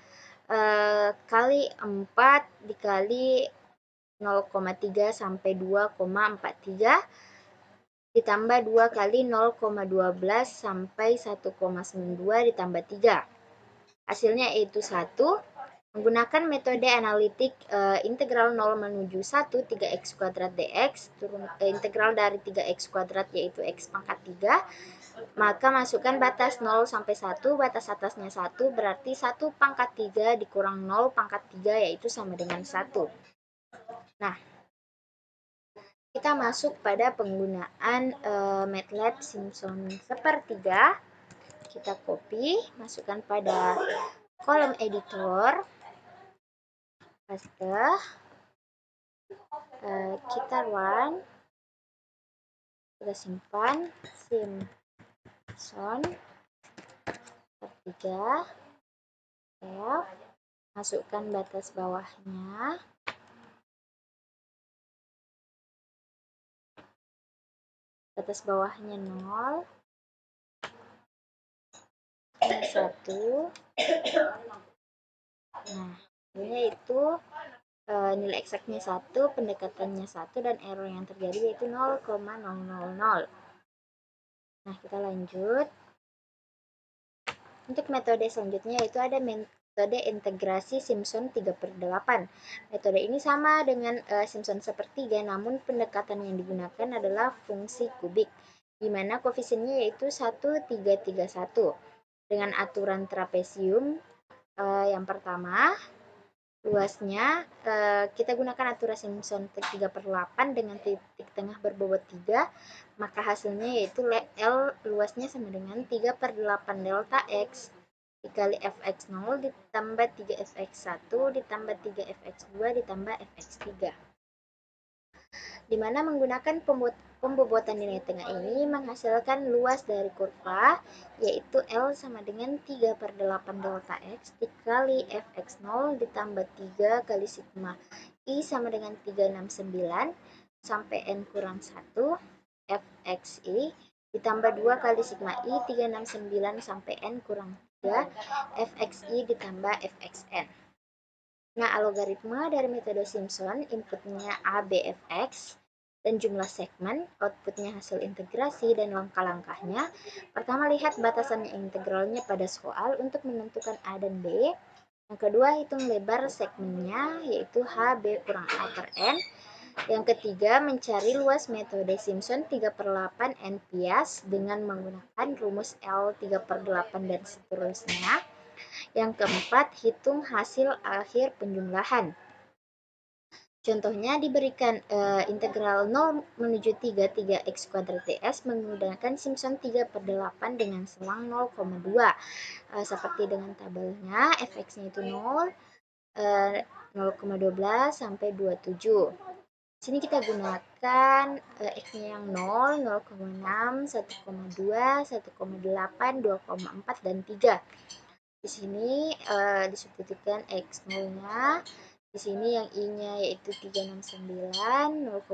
kali 4 dikali 0,3 sampai 2,43 ditambah 2 kali 0,12 sampai 1,92 ditambah 3. Hasilnya yaitu 1. Menggunakan metode analitik integral 0 menuju 1 3x kuadrat dx integral dari 3x kuadrat yaitu x pangkat 3, maka masukkan batas 0 sampai 1, batas atasnya 1 berarti 1 pangkat 3 dikurang 0 pangkat 3 yaitu sama dengan 1. Nah, kita masuk pada penggunaan MATLAB Simpson sepertiga. Kita copy, masukkan pada kolom editor, paste, kita run, kita simpan Simpson sepertiga, save, masukkan batas bawahnya. Batas bawahnya 0, 1. Nah, ini itu nilai eksaknya 1, pendekatannya 1, dan error yang terjadi yaitu 0,000. Nah, kita lanjut. Untuk metode selanjutnya yaitu ada metode integrasi Simpson 3/8. Metode ini sama dengan Simpson sepertiga, namun pendekatan yang digunakan adalah fungsi kubik, di mana koefisiennya yaitu 1, 3, 3, 1. Dengan aturan trapesium yang pertama, luasnya kita gunakan aturan Simpson 3/8 dengan titik tengah berbobot 3, maka hasilnya yaitu L luasnya sama dengan 3/8 delta X dikali fx0 ditambah 3fx1 ditambah 3fx2 ditambah fx3. Dimana menggunakan pembobotan nilai tengah ini menghasilkan luas dari kurva yaitu L sama dengan 3/8 delta X dikali fx0 ditambah 3 kali sigma I sama dengan 369 sampai N kurang 1 fxi ditambah 2 kali sigma I 369 sampai N kurang 3 fxi ditambah fxn. Nah, algoritma dari metode Simpson, inputnya ABFX, dan jumlah segmen, outputnya hasil integrasi dan langkah-langkahnya. Pertama, lihat batasan integralnya pada soal untuk menentukan A dan B. Yang kedua, hitung lebar segmennya, yaitu H, B kurang A per N. Yang ketiga, mencari luas metode Simpson 3/8 NPS dengan menggunakan rumus L 3/8 dan seterusnya. Yang keempat, hitung hasil akhir penjumlahan. Contohnya diberikan integral 0 menuju 3 3x kuadrat ds menggunakan Simpson 3/8 dengan selang 0,2. Seperti dengan tabelnya, fx-nya itu 0, 0,12 sampai 27. Sini kita gunakan x-nya yang 0, 0,6, 1,2, 1,8, 2,4, dan 3. Di sini disubstitusikan X0-nya. Di sini yang I-nya yaitu 369, 0,12,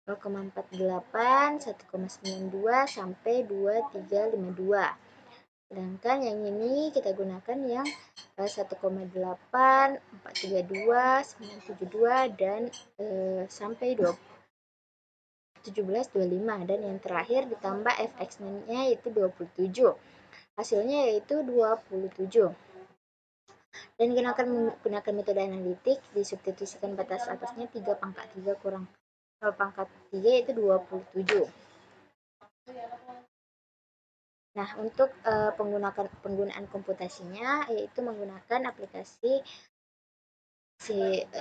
0,48, 1,92 sampai 2352. Sedangkan yang ini kita gunakan yang 1,8, 432, 972 dan sampai 1725, dan yang terakhir ditambah fx-nya yaitu 27. Hasilnya yaitu 27. Dan gunakan metode analitik, disubstitusikan batas atasnya 3 pangkat 3 kurang 0 pangkat 3 yaitu 27. Nah, untuk penggunaan komputasinya yaitu menggunakan aplikasi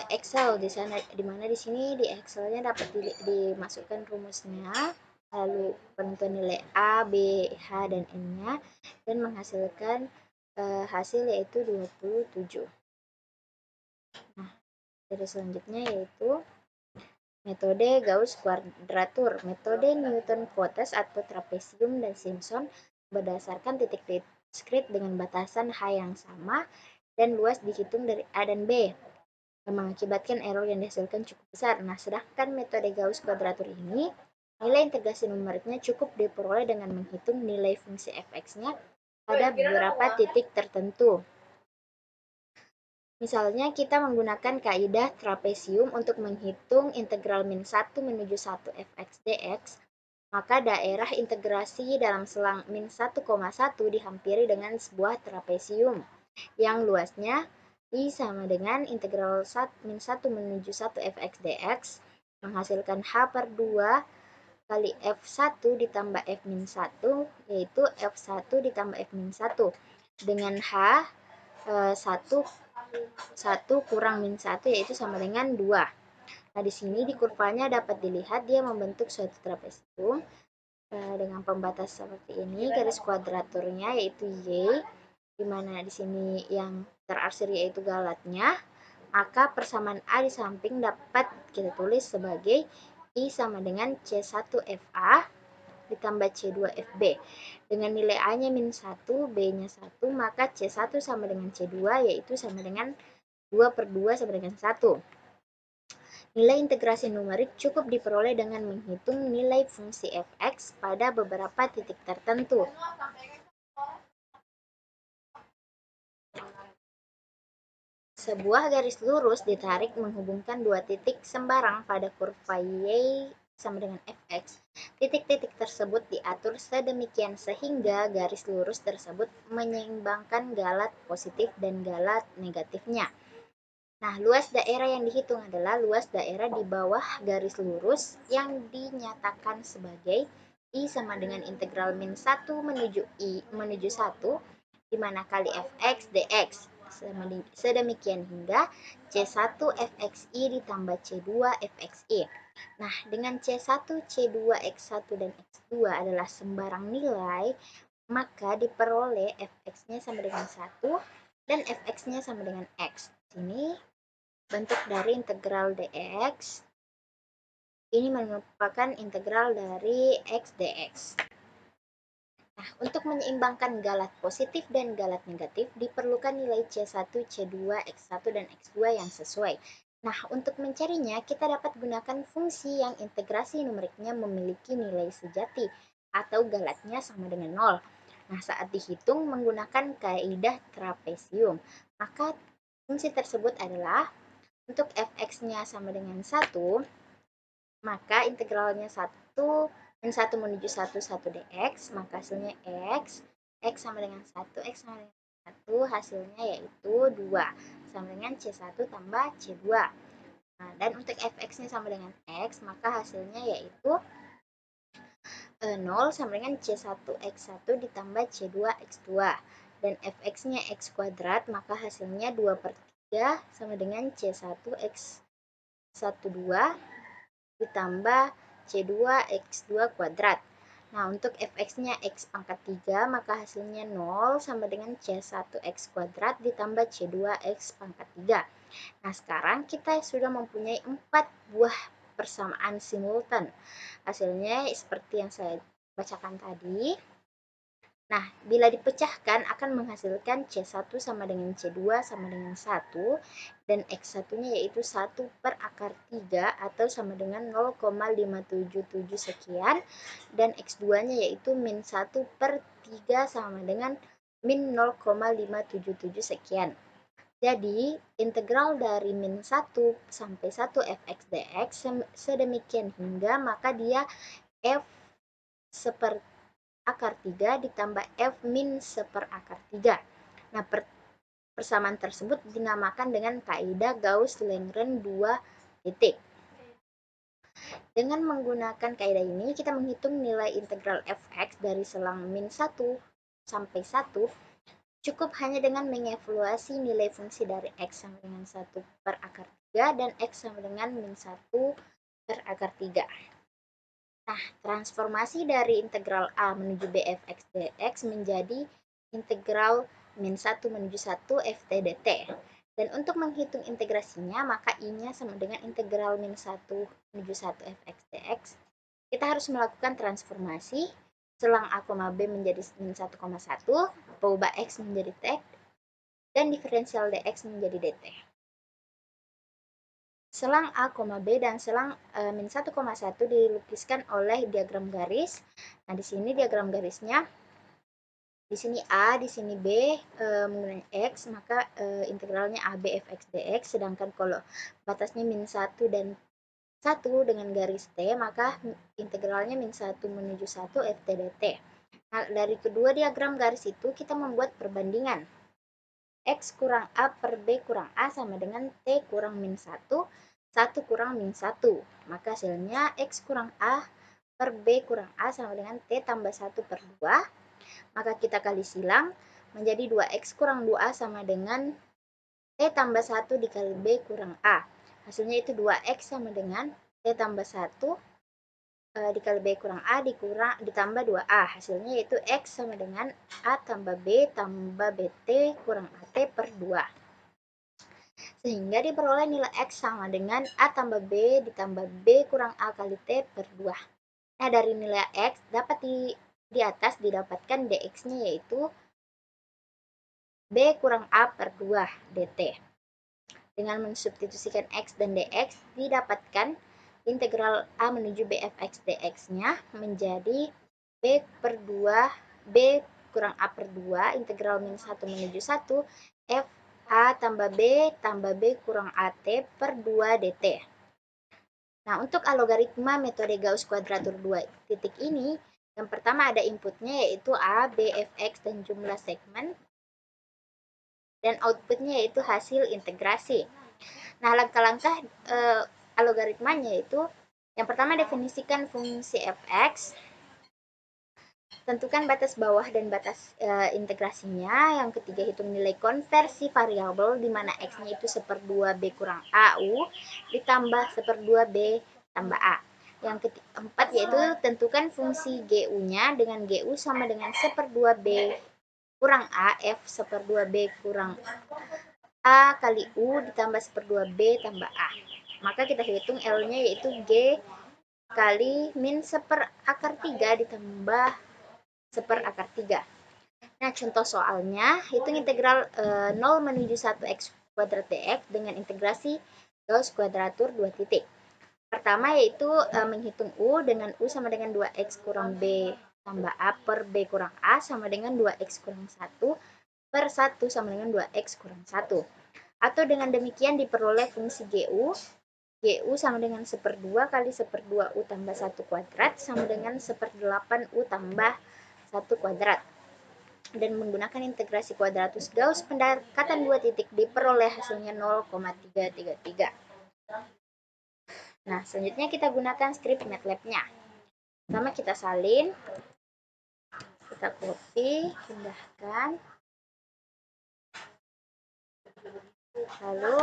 Excel di sana, di mana di sini di Excel-nya dapat dimasukkan rumusnya, lalu penentuan nilai A, B, H, dan N-nya, dan menghasilkan hasil yaitu 27. Nah, dari selanjutnya yaitu metode Gauss Quadrature, metode Newton-Cotes atau trapesium dan Simpson berdasarkan titik diskrit dengan batasan H yang sama dan luas dihitung dari A dan B, mengakibatkan error yang dihasilkan cukup besar. Nah, sedangkan metode Gauss Quadrature ini, nilai integrasi numeriknya cukup diperoleh dengan menghitung nilai fungsi fx-nya pada beberapa titik tertentu. Misalnya kita menggunakan kaidah trapesium untuk menghitung integral min 1 menuju 1 fx dx, maka daerah integrasi dalam selang min 1,1 dihampiri dengan sebuah trapesium yang luasnya I sama dengan integral min 1 menuju 1 fx dx menghasilkan H per 2 kali F1 ditambah F min 1, yaitu F1 ditambah F min 1 dengan H 1 kurang min 1 yaitu sama dengan 2. Nah, di sini di kurvanya dapat dilihat dia membentuk suatu trapesium dengan pembatas seperti ini, garis kuadraturnya yaitu Y, di mana di sini yang terarsir yaitu galatnya, maka persamaan A di samping dapat kita tulis sebagai I sama dengan C1FA ditambah C2FB. Dengan nilai A-nya min 1, B-nya 1, maka C1 sama dengan C2 yaitu sama dengan 2 per 2 sama dengan 1. Nilai integrasi numerik cukup diperoleh dengan menghitung nilai fungsi fx pada beberapa titik tertentu. Sebuah garis lurus ditarik menghubungkan dua titik sembarang pada kurva Y sama dengan fx. Titik-titik tersebut diatur sedemikian sehingga garis lurus tersebut menyeimbangkan galat positif dan galat negatifnya. Nah, luas daerah yang dihitung adalah luas daerah di bawah garis lurus yang dinyatakan sebagai I sama dengan integral min 1 menuju I menuju 1, di mana kali fx dx. Sedemikian hingga C1 fxi ditambah C2 fxi. Nah, dengan C1, C2, X1, dan X2 adalah sembarang nilai, maka diperoleh fx-nya sama dengan 1 dan fx-nya sama dengan x. Sini bentuk dari integral dx ini merupakan integral dari x dx. Nah, untuk menyeimbangkan galat positif dan galat negatif diperlukan nilai C1, C2, X1, dan X2 yang sesuai. Nah, untuk mencarinya kita dapat gunakan fungsi yang integrasi numeriknya memiliki nilai sejati atau galatnya sama dengan 0. Nah, saat dihitung menggunakan kaidah trapesium, maka fungsi tersebut adalah untuk fx-nya sama dengan 1, maka integralnya 1 min 1 menuju 1 dx, maka hasilnya x sama dengan 1, x sama dengan 1, hasilnya yaitu 2, sama dengan C1 tambah C2. Nah, dan untuk fx-nya sama dengan x, maka hasilnya yaitu 0 sama dengan C1x1 ditambah C2x2. Dan fx-nya x kuadrat, maka hasilnya 2 per 3 sama dengan C1x12 ditambah C2x2 kuadrat. Nah, untuk fx-nya x pangkat 3, maka hasilnya 0 sama dengan C1x kuadrat ditambah C2x pangkat 3. Nah, sekarang kita sudah mempunyai 4 buah persamaan simultan. Hasilnya seperti yang saya bacakan tadi. Nah, bila dipecahkan akan menghasilkan C1 sama dengan C2 sama dengan 1 dan X1-nya yaitu 1 per akar 3 atau sama dengan 0,577 sekian dan X2-nya yaitu min 1 per 3 sama dengan min 0,577 sekian. Jadi, integral dari min 1 sampai 1 fx dx sedemikian hingga maka dia f seper akar 3 ditambah f min seper akar 3. Nah, persamaan tersebut dinamakan dengan kaidah Gauss-Lengren 2 titik. Dengan menggunakan kaidah ini, kita menghitung nilai integral fx dari selang min 1 sampai 1 cukup hanya dengan mengevaluasi nilai fungsi dari x sama dengan 1 per akar 3 dan x sama dengan min 1 per akar 3. Nah, transformasi dari integral A menuju B fx dx menjadi integral min 1 menuju 1 ft dt. Dan untuk menghitung integrasinya, maka I-nya sama dengan integral min 1 menuju 1 fx dx. Kita harus melakukan transformasi selang A, B menjadi min 1,1, peubah X menjadi T, dan diferensial dx menjadi dt. Selang A, B dan selang min 1,1 dilukiskan oleh diagram garis. Nah, di sini diagram garisnya, di sini A, di sini B menggunakan X, maka integralnya AB fx dx, sedangkan kalau batasnya min 1 dan 1 dengan garis T, maka integralnya min 1 menuju 1 ft dt. Nah, dari kedua diagram garis itu kita membuat perbandingan. X kurang A per B kurang A sama dengan T kurang min 1, 1 kurang min 1. Maka hasilnya X kurang A per B kurang A sama dengan T tambah 1 per 2. Maka kita kali silang menjadi 2X kurang 2A sama dengan T tambah 1 dikali B kurang A. Hasilnya itu 2X sama dengan T tambah 1 dikali B kurang A ditambah 2A. Hasilnya yaitu X sama dengan A tambah B tambah BT kurang AT per 2. Sehingga diperoleh nilai X sama dengan A tambah B ditambah B kurang A kali T per 2. Nah, dari nilai X dapat di atas didapatkan dx-nya yaitu B kurang A per 2 dt. Dengan mensubstitusikan X dan dx didapatkan integral A menuju B fx dx-nya menjadi B per 2 B kurang A per 2 integral min 1 menuju 1 F A tambah B kurang AT per 2 dt. Nah, untuk algoritma metode Gauss kuadratur 2 titik ini, yang pertama ada inputnya yaitu A, B, Fx, dan jumlah segmen. Dan outputnya yaitu hasil integrasi. Nah, langkah-langkah algoritmanya yaitu yang pertama definisikan fungsi fx, tentukan batas bawah dan batas integrasinya. Yang ketiga hitung nilai konversi variabel di mana x-nya itu 1/2 b kurang au ditambah 1/2 b tambah a. Yang keempat yaitu tentukan fungsi gu-nya dengan gu sama dengan 1/2 b kurang a f 1/2 b kurang A kali U ditambah 1/2 B tambah A. Maka kita hitung L-nya yaitu G kali min 1/3 ditambah 1/3. Nah, contoh soalnya hitung integral 0 menuju 1 X kuadrat dx dengan integrasi Gauss kuadratur 2 titik. Pertama yaitu menghitung U dengan U sama dengan 2X kurang B tambah A per B kurang A sama dengan 2X kurang 1 per 1 sama dengan 2X kurang 1. Atau dengan demikian diperoleh fungsi GU. GU sama dengan 1/2 kali 1/2 U tambah 1 kuadrat sama dengan 1/8 U tambah 1 kuadrat. Dan menggunakan integrasi kuadratus Gauss pendekatan 2 titik diperoleh hasilnya 0,333. Nah, selanjutnya kita gunakan script MATLAB-nya. Pertama kita salin, kita copy, pindahkan. Lalu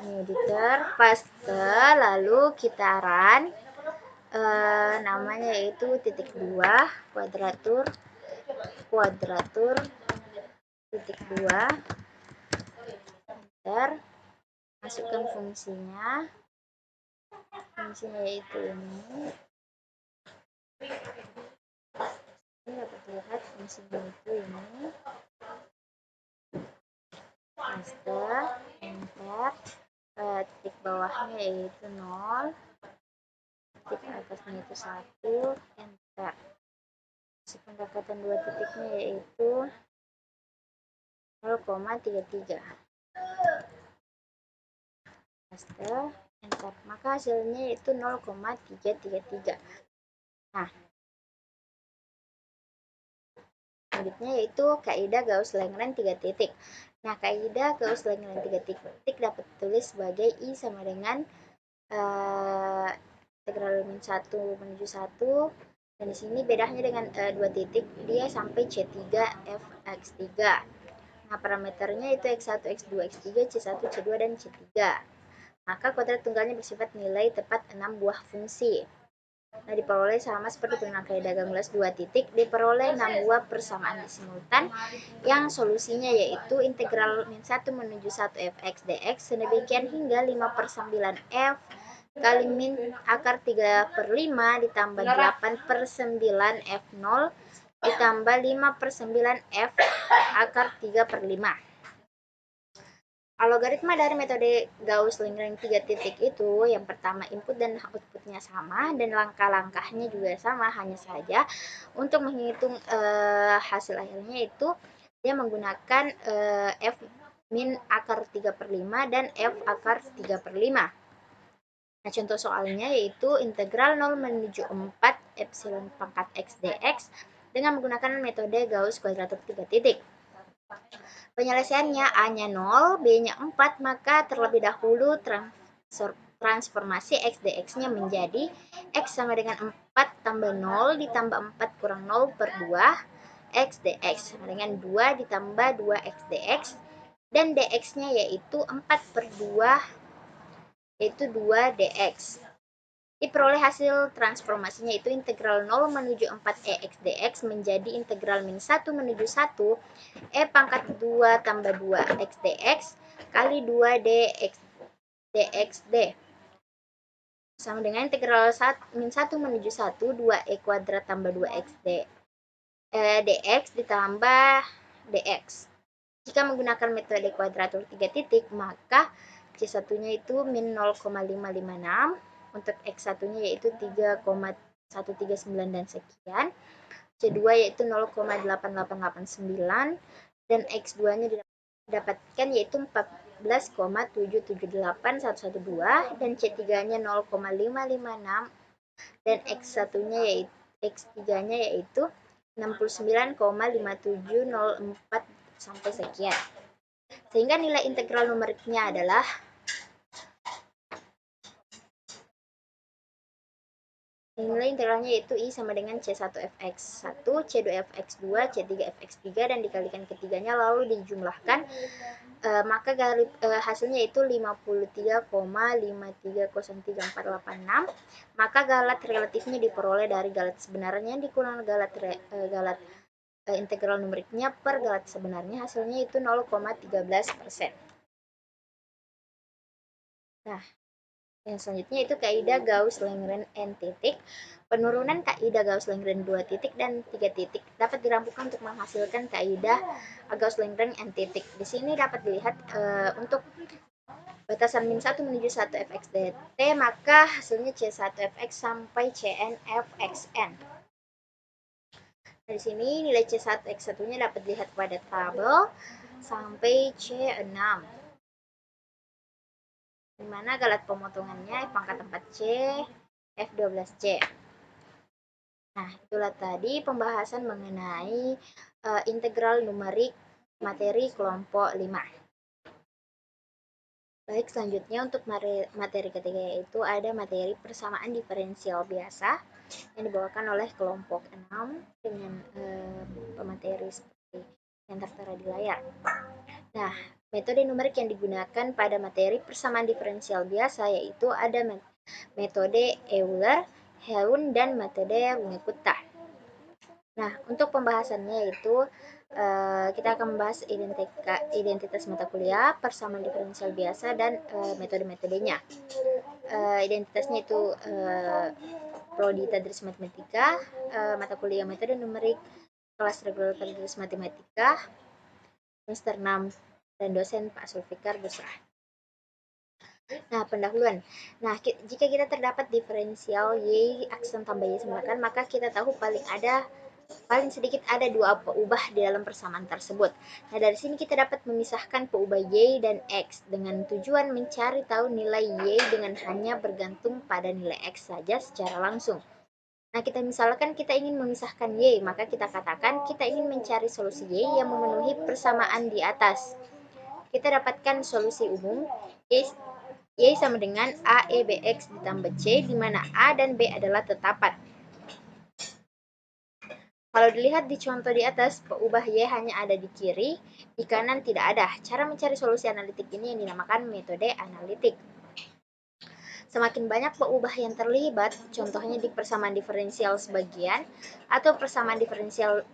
editor, paste, lalu kita run. Namanya yaitu titik 2 kuadratur titik 2. Enter, masukkan fungsinya yaitu ini. Ini dapat lihat fungsinya itu ini. Master, enter, titik bawahnya yaitu 0, titik atasnya itu 1, enter. Sependekatan dua titiknya yaitu 0,33. Master, enter. Maka hasilnya itu 0,333. Nah, selanjutnya yaitu kaidah Gauss-Lengren 3 titik. Nah, kaidah Gauss-Lengren 3 titik dapat ditulis sebagai I sama dengan integral min 1 menuju 1. Dan di sini bedanya dengan 2 titik, dia sampai C3 f x3. Nah, parameternya itu x1, x2, x3, C1, C2, dan C3. Maka kuadrat tunggalnya bersifat nilai tepat 6 buah fungsi. Nah, diperoleh sama seperti dengan kaidah Gauss 2 titik, diperoleh 6 buah persamaan simultan yang solusinya yaitu integral min 1 menuju 1 fx dx sedemikian hingga 5/9 f kali min akar 3/5 ditambah 8/9 f0 ditambah 5/9 f akar 3/5. Algoritma dari metode Gauss-Lengren 3 titik itu yang pertama input dan outputnya sama dan langkah-langkahnya juga sama, hanya saja untuk menghitung hasil akhirnya itu dia menggunakan f min akar 3/5 dan f akar 3/5. Nah, contoh soalnya yaitu integral 0 menuju 4 epsilon pangkat x dx dengan menggunakan metode Gauss kuadratur 3 titik. Penyelesaiannya A-nya 0, B-nya 4, maka terlebih dahulu transformasi x dx-nya menjadi x sama dengan 4 tambah 0 ditambah 4 kurang 0 per 2 x dx sama dengan 2 ditambah 2 x dx dan dx-nya yaitu 4 per 2 yaitu 2 dx. Diperoleh hasil transformasinya itu integral 0 menuju 4 x dx menjadi integral min 1 menuju 1 pangkat 2 tambah 2 x dx kali 2 dx dxd sama dengan integral min 1 menuju 1 2 kuadrat tambah 2 x dx ditambah dx. Jika menggunakan metode kuadratur 3 titik, maka C1-nya itu min 0,556, untuk X1-nya yaitu 3,139 dan sekian, C2 yaitu 0,8889 dan X2-nya didapatkan yaitu 14,778112 dan C3-nya 0,556 dan X1-nya yaitu X3-nya yaitu 69,5704 sampai sekian. Sehingga nilai integral numeriknya adalah nilai integralnya yaitu I sama dengan C1 fx1, C2 fx2, C3 fx3 dan dikalikan ketiganya lalu dijumlahkan maka hasilnya itu 53,5303486. Maka galat relatifnya diperoleh dari galat sebenarnya dikurang galat integral numeriknya per galat sebenarnya, hasilnya itu 0,13%. Nah, yang selanjutnya itu kaidah Gauss-Lengren n titik. Penurunan kaidah Gauss-Lengren 2 titik dan 3 titik dapat dirampungkan untuk menghasilkan kaidah Gauss-Lengren n titik. Di sini dapat dilihat untuk batasan min 1 menuju 1 fx dt, maka hasilnya C1 fx sampai Cn fxn. Nah, di sini nilai C1 x1-nya dapat dilihat pada tabel sampai C6. Di mana galat pemotongannya pangkat 4C, F12C. Nah, itulah tadi pembahasan mengenai integral numerik materi kelompok 5. Baik, selanjutnya untuk materi ketiga yaitu ada materi persamaan diferensial biasa yang dibawakan oleh kelompok 6 dengan pemateri seperti yang tertera di layar. Nah, metode numerik yang digunakan pada materi persamaan diferensial biasa yaitu ada metode Euler, Heun, dan metode Runge-Kutta. Nah, untuk pembahasannya itu kita akan membahas identitas mata kuliah, persamaan diferensial biasa, dan metode-metodenya. Identitasnya itu Prodi Tadris Matematika, mata kuliah metode numerik, kelas reguler Tadris Matematika, semester 6, dan dosen Pak Sulfikar Busra. Nah, pendahuluan. Nah, jika kita terdapat diferensial Y aksen tambah Y semakan, maka kita tahu paling sedikit ada dua peubah di dalam persamaan tersebut. Nah, dari sini kita dapat memisahkan peubah Y dan X dengan tujuan mencari tahu nilai Y dengan hanya bergantung pada nilai X saja secara langsung. Nah, misalkan kita ingin memisahkan Y, maka kita katakan kita ingin mencari solusi Y yang memenuhi persamaan di atas. Kita dapatkan solusi umum Y sama dengan A, E, B, X ditambah C, di mana A dan B adalah tetapan. Kalau dilihat di contoh di atas, peubah Y hanya ada di kiri, di kanan tidak ada. Cara mencari solusi analitik ini yang dinamakan metode analitik. Semakin banyak peubah yang terlibat, contohnya di persamaan diferensial sebagian atau persamaan diferensial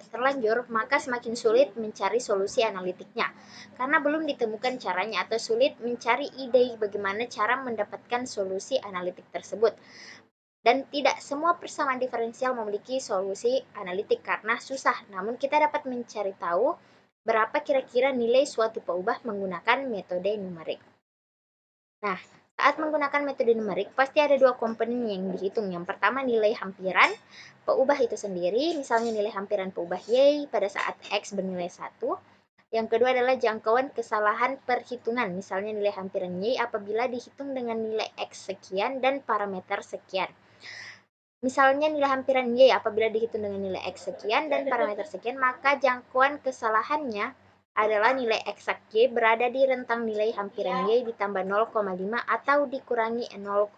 terlanjur, maka semakin sulit mencari solusi analitiknya. Karena belum ditemukan caranya atau sulit mencari ide bagaimana cara mendapatkan solusi analitik tersebut. Dan tidak semua persamaan diferensial memiliki solusi analitik karena susah, namun kita dapat mencari tahu berapa kira-kira nilai suatu peubah menggunakan metode numerik. Nah, saat menggunakan metode numerik, pasti ada dua komponen yang dihitung. Yang pertama nilai hampiran peubah itu sendiri, misalnya nilai hampiran peubah Y pada saat X bernilai 1. Yang kedua adalah jangkauan kesalahan perhitungan, misalnya nilai hampiran Y apabila dihitung dengan nilai X sekian dan parameter sekian. Misalnya nilai hampiran Y apabila dihitung dengan nilai X sekian dan parameter sekian, maka jangkauan kesalahannya adalah nilai eksak Y berada di rentang nilai hampiran Y ditambah 0,5 atau dikurangi 0,5.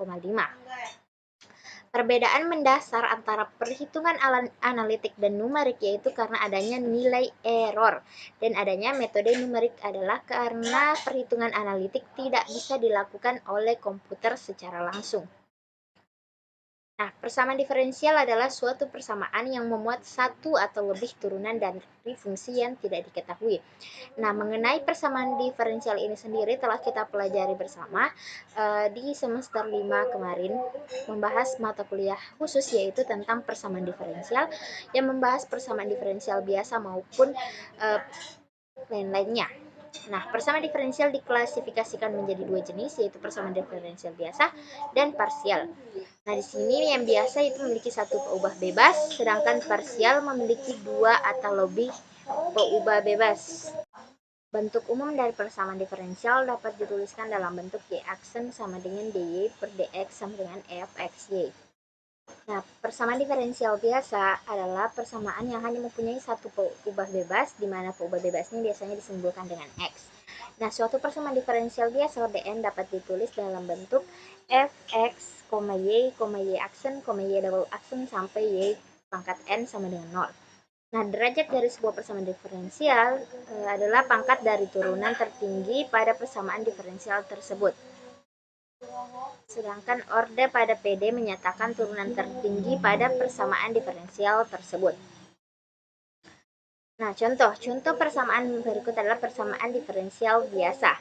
Perbedaan mendasar antara perhitungan analitik dan numerik yaitu karena adanya nilai error, dan adanya metode numerik adalah karena perhitungan analitik tidak bisa dilakukan oleh komputer secara langsung. Nah, persamaan diferensial adalah suatu persamaan yang memuat satu atau lebih turunan dari fungsi yang tidak diketahui. Nah, mengenai persamaan diferensial ini sendiri telah kita pelajari bersama di semester 5 kemarin, membahas mata kuliah khusus yaitu tentang persamaan diferensial yang membahas persamaan diferensial biasa maupun lain-lainnya. Nah, persamaan diferensial diklasifikasikan menjadi dua jenis, yaitu persamaan diferensial biasa dan parsial. Nah, di sini yang biasa itu memiliki satu peubah bebas, sedangkan parsial memiliki dua atau lebih peubah bebas. Bentuk umum dari persamaan diferensial dapat dituliskan dalam bentuk Y aksen sama dengan dy per dx sama dengan fxy. Nah, persamaan diferensial biasa adalah persamaan yang hanya mempunyai satu peubah bebas, di mana peubah bebasnya biasanya disimbolkan dengan X. Nah, suatu persamaan diferensial biasa Dn dapat ditulis dalam bentuk fx, y, y aksen, y double aksen sampai y pangkat n sama dengan 0. Nah, derajat dari sebuah persamaan diferensial adalah pangkat dari turunan tertinggi pada persamaan diferensial tersebut. Sedangkan orde pada PD menyatakan turunan tertinggi pada persamaan diferensial tersebut. Nah, contoh persamaan berikut adalah persamaan diferensial biasa.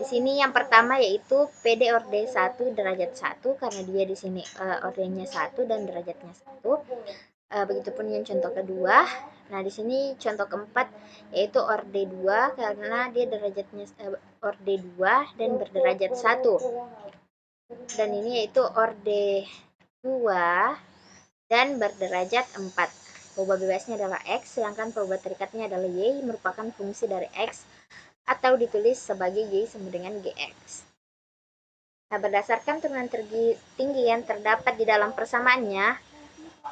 Di sini yang pertama yaitu PD orde 1 derajat 1 karena dia di sini ordenya 1 dan derajatnya 1. Begitupun yang contoh kedua. Nah, di sini contoh keempat yaitu orde 2 karena dia derajatnya orde 2 dan berderajat 1. Dan ini yaitu orde 2 dan berderajat 4. Peubah bebasnya adalah X, sedangkan peubah terikat-nya adalah Y, merupakan fungsi dari X atau ditulis sebagai Y sama dengan GX. Nah, berdasarkan turunan tertinggi yang terdapat di dalam persamaannya,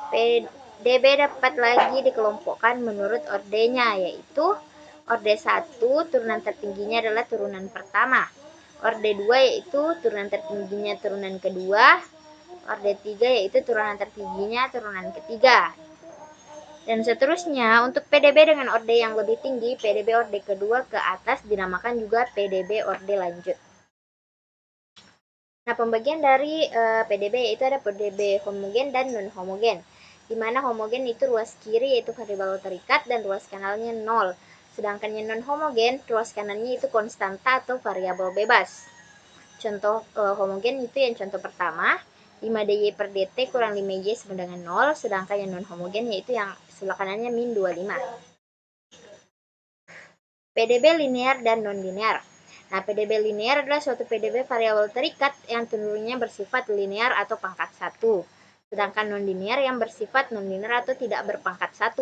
PDB dapat lagi dikelompokkan menurut ordenya, yaitu orde 1 turunan tertingginya adalah turunan pertama. Orde 2 yaitu turunan tertingginya turunan kedua. Orde 3 yaitu turunan tertingginya turunan ketiga. Dan seterusnya, untuk PDB dengan orde yang lebih tinggi, PDB orde kedua ke atas dinamakan juga PDB orde lanjut. Nah, pembagian dari PDB yaitu ada PDB homogen dan non-homogen. Di mana homogen itu ruas kiri yaitu variabel terikat dan ruas kanalnya 0. Sedangkan yang non-homogen, ruas kanannya itu konstanta atau variabel bebas. Contoh homogen itu yang contoh pertama, 5dy per dt kurang 5y sama dengan 0, sedangkan yang non homogen yaitu yang sebelah kanannya min 25. PDB linear dan non-linear. Nah, PDB linear adalah suatu PDB variabel terikat yang cenderungnya bersifat linear atau pangkat 1. Sedangkan non-linear yang bersifat non-linear atau tidak berpangkat 1.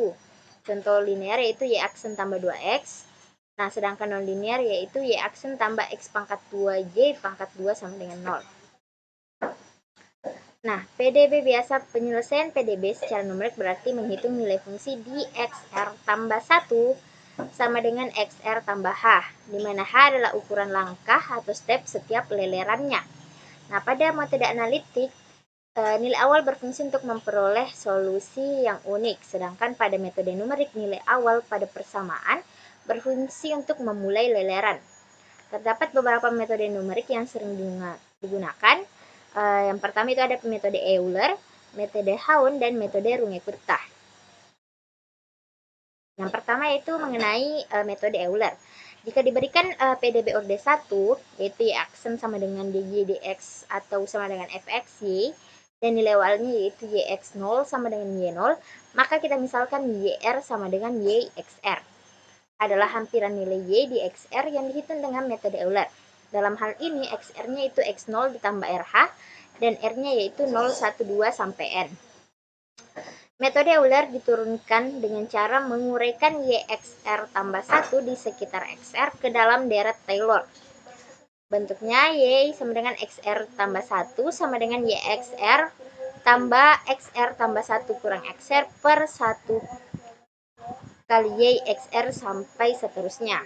Contoh linear yaitu y aksen tambah 2x. Nah, sedangkan non-linear yaitu y aksen tambah x pangkat 2y pangkat 2 sama dengan 0. Nah, PDB biasa, penyelesaian PDB secara numerik berarti menghitung nilai fungsi di XR tambah 1 sama dengan XR tambah H, di mana H adalah ukuran langkah atau step setiap lelerannya. Nah, pada metode analitik, nilai awal berfungsi untuk memperoleh solusi yang unik, sedangkan pada metode numerik nilai awal pada persamaan berfungsi untuk memulai leleran. Terdapat beberapa metode numerik yang sering digunakan. Yang pertama itu ada metode Euler, metode Hahn, dan metode Runge-Kutta. Yang pertama yaitu mengenai metode Euler. Jika diberikan PDB orde 1, yaitu y aksen sama dengan dy dx atau sama dengan fx y, dan nilai awalnya yaitu yx0 sama dengan y0, maka kita misalkan yr sama dengan yxr. Adalah hampiran nilai y di xr yang dihitung dengan metode Euler. Dalam hal ini, xr-nya itu x0 ditambah rh, dan r-nya yaitu 0, 1, 2, sampai n. Metode Euler diturunkan dengan cara menguraikan yxr tambah 1 di sekitar xr ke dalam deret Taylor. Bentuknya y sama dengan xr tambah 1 sama dengan yxr tambah xr tambah 1 kurang xr per 1 kali yxr sampai seterusnya.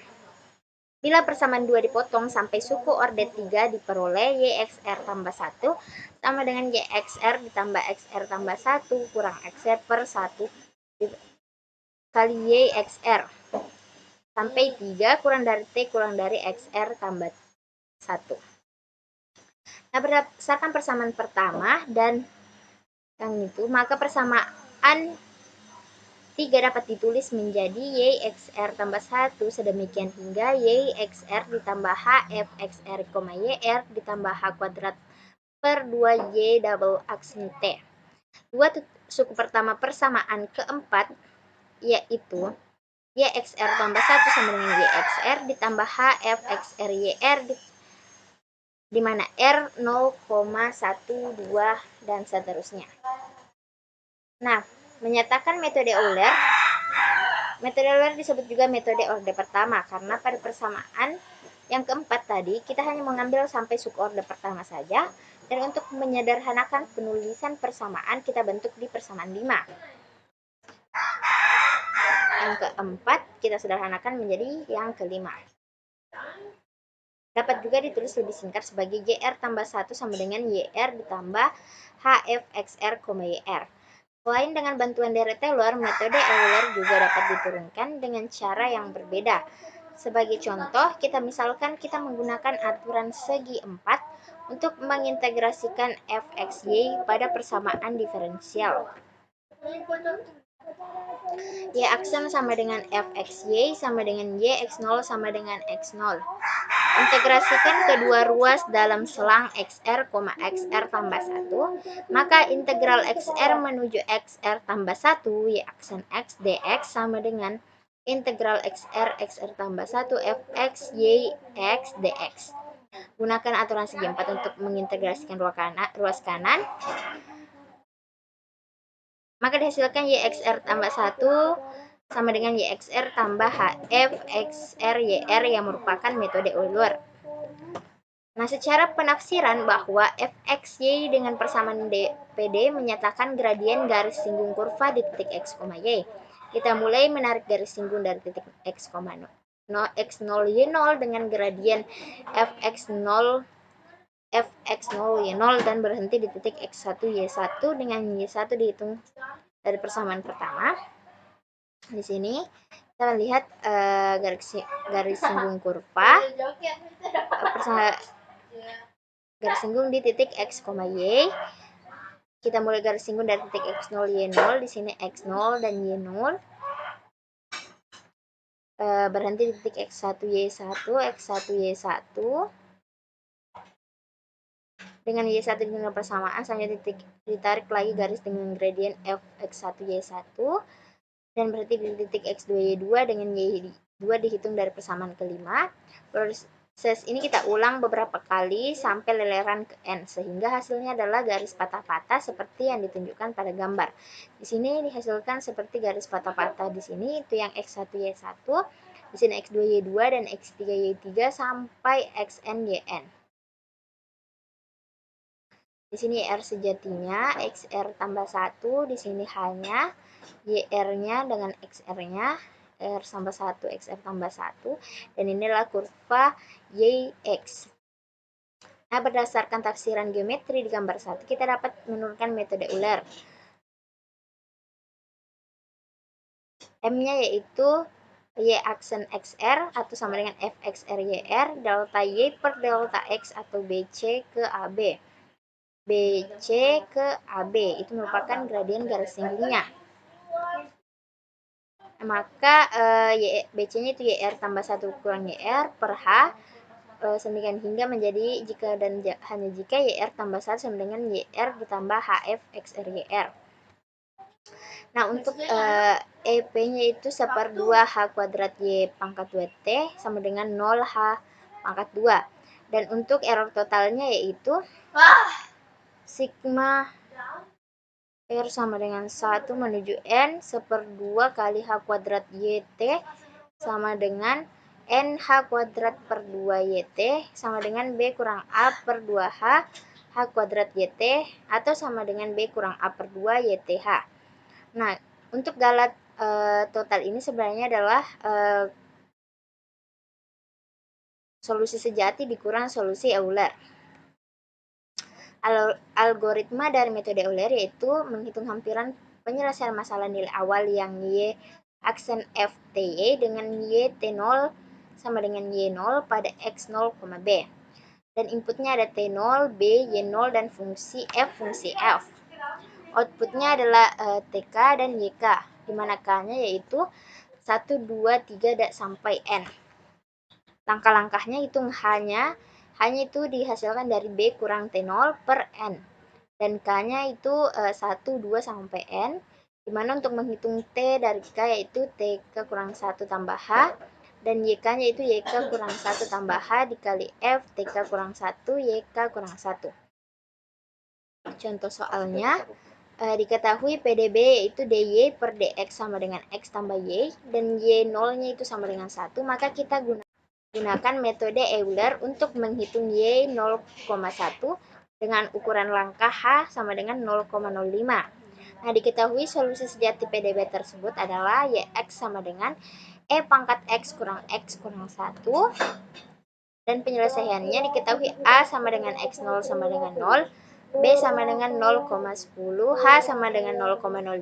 Bila persamaan 2 dipotong sampai suku orde 3 diperoleh yxr tambah 1 sama dengan yxr ditambah xr tambah 1 kurang xr per 1 kali yxr sampai 3 kurang dari t kurang dari xr tambah 1. Nah, berdasarkan persamaan pertama dan yang itu, maka persamaan 3 dapat ditulis menjadi yxr tambah 1 sedemikian hingga yxr ditambah hfxr, yr ditambah h kuadrat per 2y double aksen t. Dua suku pertama persamaan keempat yaitu yxr tambah 1 sama dengan yxr ditambah hfxr yr di mana r 0,12 dan seterusnya. Nah, menyatakan metode Euler. Metode Euler disebut juga metode orde pertama karena pada persamaan yang keempat tadi kita hanya mengambil sampai suku orde pertama saja, dan untuk menyederhanakan penulisan persamaan kita bentuk di persamaan 5. Yang keempat kita sederhanakan menjadi yang kelima. Dapat juga ditulis lebih singkat sebagai yr tambah 1 sama dengan yr ditambah hfxr, yr. Selain dengan bantuan deret Taylor, metode Euler juga dapat diturunkan dengan cara yang berbeda. Sebagai contoh, kita misalkan kita menggunakan aturan segi 4 untuk mengintegrasikan fxy pada persamaan diferensial. Y aksen sama dengan fxy sama dengan yx0 sama dengan x0. Integrasikan kedua ruas dalam selang xr, xr tambah 1, maka integral xr menuju xr tambah 1 y aksen x dx sama dengan integral xr tambah 1 fx y x dx. Gunakan aturan segi 4 untuk mengintegrasikan ruas kanan, maka dihasilkan yxr tambah 1 sama dengan yxr tambah hfxr yr yang merupakan metode Euler. Nah, secara penafsiran bahwa fxy dengan persamaan PD menyatakan gradien garis singgung kurva di titik x, y. Kita mulai menarik garis singgung dari titik x, x0 y0 dengan gradien fx0 y0 dan berhenti di titik x1 y1 dengan y1 dihitung dari persamaan pertama. Di sini kita lihat garis singgung kurva, garis singgung di titik x, y. Kita mulai garis singgung dari titik x0 y0, di sini x0 dan y0. Berhenti di titik x1 y1, x1 y1. dengan Y1 dengan persamaan, selanjutnya ditarik lagi garis dengan gradien fx1 Y1, dan berarti di titik X2 Y2 dengan Y2 dihitung dari persamaan kelima. Proses ini kita ulang beberapa kali sampai leleran ke N, sehingga hasilnya adalah garis patah-patah seperti yang ditunjukkan pada gambar. Di sini dihasilkan seperti garis patah-patah di sini, itu yang X1 Y1, di sini X2 Y2 dan X3 Y3 sampai Xn Yn. Di sini R sejatinya, XR tambah 1, di sini hanya YR-nya dengan XR-nya, R tambah 1, XR tambah 1, dan inilah kurva YX. Nah, berdasarkan tafsiran geometri di gambar 1, kita dapat menurunkan metode Euler. M-nya yaitu Y aksen XR atau sama dengan FXR YR, delta Y per delta X atau BC ke AB. BC ke AB itu merupakan gradien garis tingginya. Maka BC-nya itu YR tambah 1 kurang YR per H semikian hingga menjadi jika dan hanya jika YR tambah 1 sama dengan YR ditambah HF XR YR. Nah, untuk EP-nya itu 1/2 H kuadrat Y pangkat 2T sama dengan 0 H pangkat 2. Dan untuk error totalnya yaitu sigma R sama dengan 1 menuju N 1/2 kali H kuadrat YT sama dengan NH kuadrat per 2 YT sama dengan B kurang A per 2H H kuadrat YT atau sama dengan B kurang A per 2 YTH. Nah, untuk galat total ini sebenarnya adalah solusi sejati dikurang solusi Euler. Algoritma dari metode Euler yaitu menghitung hampiran penyelesaian masalah nilai awal yang Y aksen FTY dengan YT0 sama dengan Y0 pada X0, B. Dan inputnya ada T0, B, Y0, dan fungsi F. Outputnya adalah TK dan YK, di mana K-nya yaitu 1, 2, 3, sampai N. Langkah-langkahnya itu hanya itu dihasilkan dari B kurang T0 per N. Dan K-nya itu 1, 2, sampai N. Dimana untuk menghitung T dari K yaitu TK kurang 1 tambah H. Dan YK-nya itu YK kurang 1 tambah H dikali F TK kurang 1 YK kurang 1. Contoh soalnya, diketahui PDB yaitu DY per DX sama dengan X tambah Y. Dan Y0-nya itu sama dengan 1. Maka kita gunakan metode Euler untuk menghitung Y 0,1 dengan ukuran langkah H sama dengan 0,05. Nah, diketahui solusi sejati PDB tersebut adalah YX sama dengan E pangkat X kurang 1, dan penyelesaiannya diketahui A sama dengan X0 sama dengan 0, B sama dengan 0,10, H sama dengan 0,05.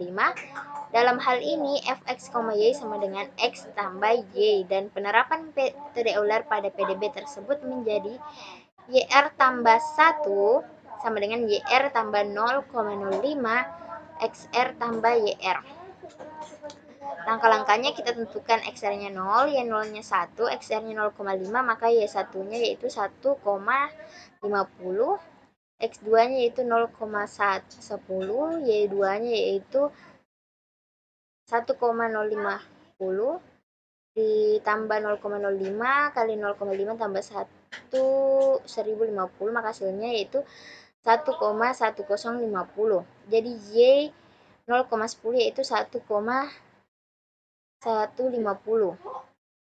Dalam hal ini, fx, y sama dengan x tambah y, dan penerapan metode Euler pada PDB tersebut menjadi yr tambah 1 sama dengan yr tambah 0,05 xr tambah yr. Langkah-langkahnya kita tentukan xr-nya 0, y0-nya 1, xr-nya 0,5, maka y1-nya yaitu 1,50, x2-nya yaitu 0,10, y2-nya yaitu 1,050 ditambah 0,05 kali 0,5 tambah 1, 1050, maka hasilnya yaitu 1,1050. Jadi Y 0,10 yaitu 1,150.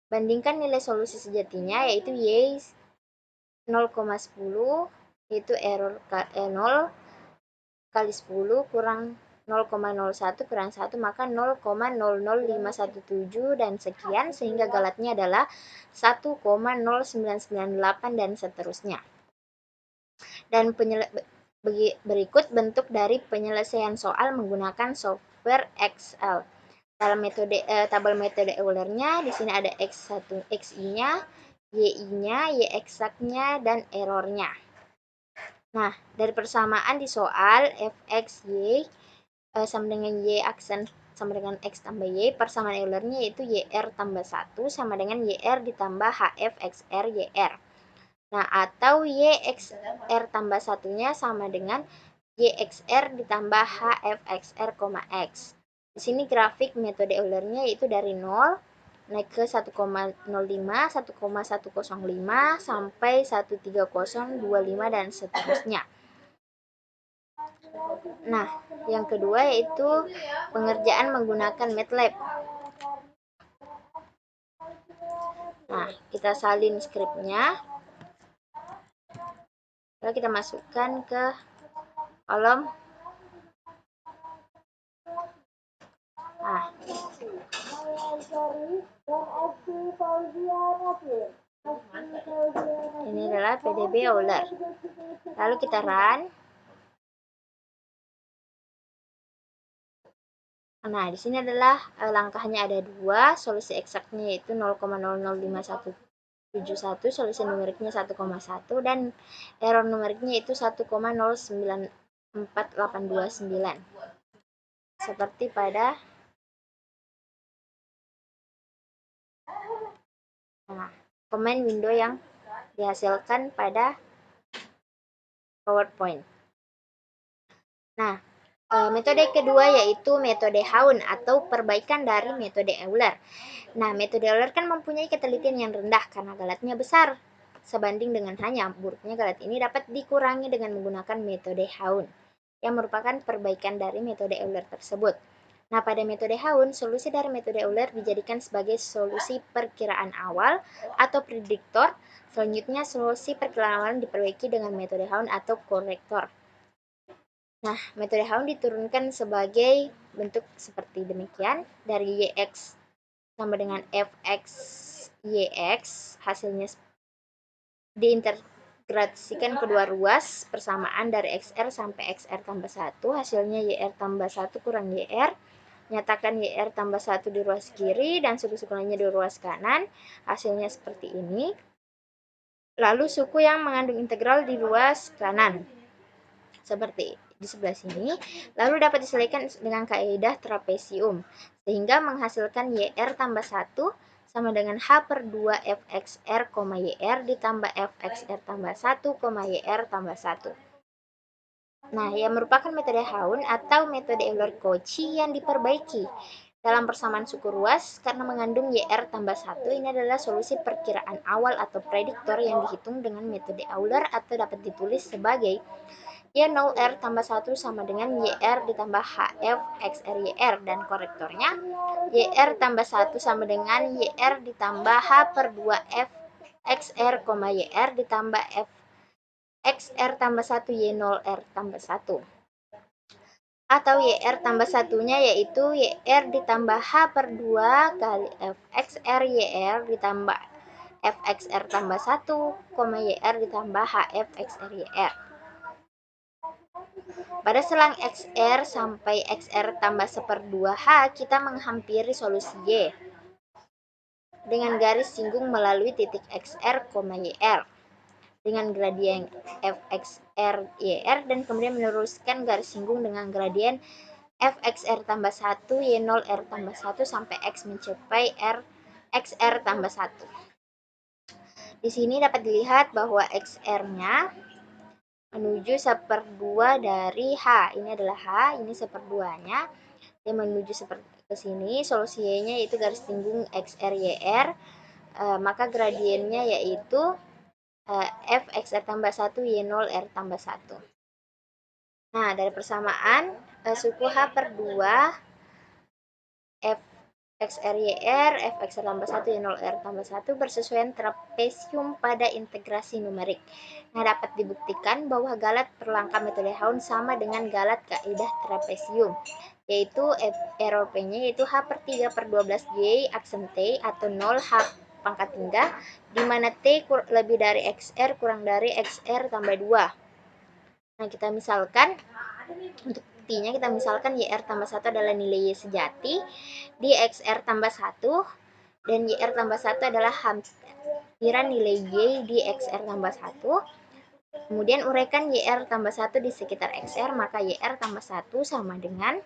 Bandingkan nilai solusi sejatinya yaitu Y 0,10 yaitu error 0 kali 10 kurang 0,01 kurang 1, maka 0,00517 dan sekian, sehingga galatnya adalah 1,0998 dan seterusnya. Dan berikut bentuk dari penyelesaian soal menggunakan software Excel. Dalam metode tabel metode Euler-nya di sini ada X1, XI-nya, Y-nya, Y eksaknya, dan errornya. Nah, dari persamaan di soal fx y sama dengan y aksen sama dengan x tambah y, persamaan Euler-nya yaitu yr tambah 1 sama dengan yr ditambah hf xr yr. Nah, atau YXR tambah satunya sama dengan YXR ditambah HFXR, X. Di sini grafik metode Eulernya yaitu dari 0 naik ke 1,05, 1,105 sampai 13025 dan seterusnya. Nah, yang kedua yaitu pengerjaan menggunakan MATLAB. Nah, kita salin skripnya. Lalu kita masukkan ke kolom. Nah, ini adalah PDB Euler. Lalu kita run. Nah, di sini adalah langkahnya ada dua, solusi eksaknya yaitu 0,005171, solusi numeriknya 1,1 dan error numeriknya itu 1,094829. Seperti pada command window yang dihasilkan pada PowerPoint. Nah, metode kedua yaitu metode Haun atau perbaikan dari metode Euler. Nah, metode Euler kan mempunyai ketelitian yang rendah karena galatnya besar. Sebanding dengan hanya buruknya galat ini dapat dikurangi dengan menggunakan metode Haun, yang merupakan perbaikan dari metode Euler tersebut. Nah, pada metode Haun, solusi dari metode Euler dijadikan sebagai solusi perkiraan awal atau prediktor. Selanjutnya, solusi perkiraan awal diperbaiki dengan metode Haun atau korektor. Nah, metode Haun diturunkan sebagai bentuk seperti demikian. Dari YX sama dengan FX YX, hasilnya diintegrasikan kedua ruas persamaan dari XR sampai XR tambah 1, hasilnya YR tambah 1 kurang YR. Nyatakan YR tambah 1 di ruas kiri dan suku-suku lainnya di ruas kanan, hasilnya seperti ini. Lalu suku yang mengandung integral di ruas kanan, seperti di sebelah sini, lalu dapat diselesaikan dengan kaidah trapesium, sehingga menghasilkan YR tambah 1 sama dengan H per 2 FXR, YR ditambah FXR tambah 1, YR tambah 1. Nah, yang merupakan metode Haun atau metode Euler-Cauchy yang diperbaiki dalam persamaan suku ruas karena mengandung YR tambah 1. Ini adalah solusi perkiraan awal atau prediktor yang dihitung dengan metode Euler atau dapat ditulis sebagai Y0R tambah 1 sama dengan YR ditambah HF XR YR, dan korektornya YR tambah 1 sama dengan YR ditambah H per 2 F XR, YR ditambah F XR tambah 1 Y0R tambah 1. Atau YR tambah satunya yaitu YR ditambah H per 2 kali FXR YR ditambah FXR tambah 1, YR ditambah HF XR YR. Pada selang XR sampai XR tambah 1/2H, kita menghampiri solusi Y dengan garis singgung melalui titik XR, YR dengan gradien FXR YR dan kemudian meneruskan garis singgung dengan gradien FXR tambah 1 Y0R tambah 1 sampai X mencapai XR tambah 1. Di sini dapat dilihat bahwa XR-nya menuju 1/2 dari H. Ini adalah H, ini 1/2-nya. Dia menuju seperti ke sini, solusi Y-nya yaitu garis singgung XR YR, maka gradiennya yaitu FXR tambah 1 Y0R tambah 1. Nah, dari persamaan suku H per 2 FXRYR, FXR tambah 1, Y0R tambah 1 bersesuaian trapesium pada integrasi numerik. Nah, dapat dibuktikan bahwa galat perlengkap metode Haun sama dengan galat kaidah trapesium, yaitu error P-nya yaitu H per 3 per 12Y aksen T atau 0 H pangkat 3, di mana T lebih dari XR kurang dari XR tambah 2. Nah, kita misalkan, untuk buktinya kita misalkan YR tambah 1 adalah nilai Y sejati, di XR tambah 1, dan YR tambah 1 adalah hampiran nilai Y di XR tambah 1. Kemudian uraikan YR tambah 1 di sekitar XR, maka YR tambah 1 sama dengan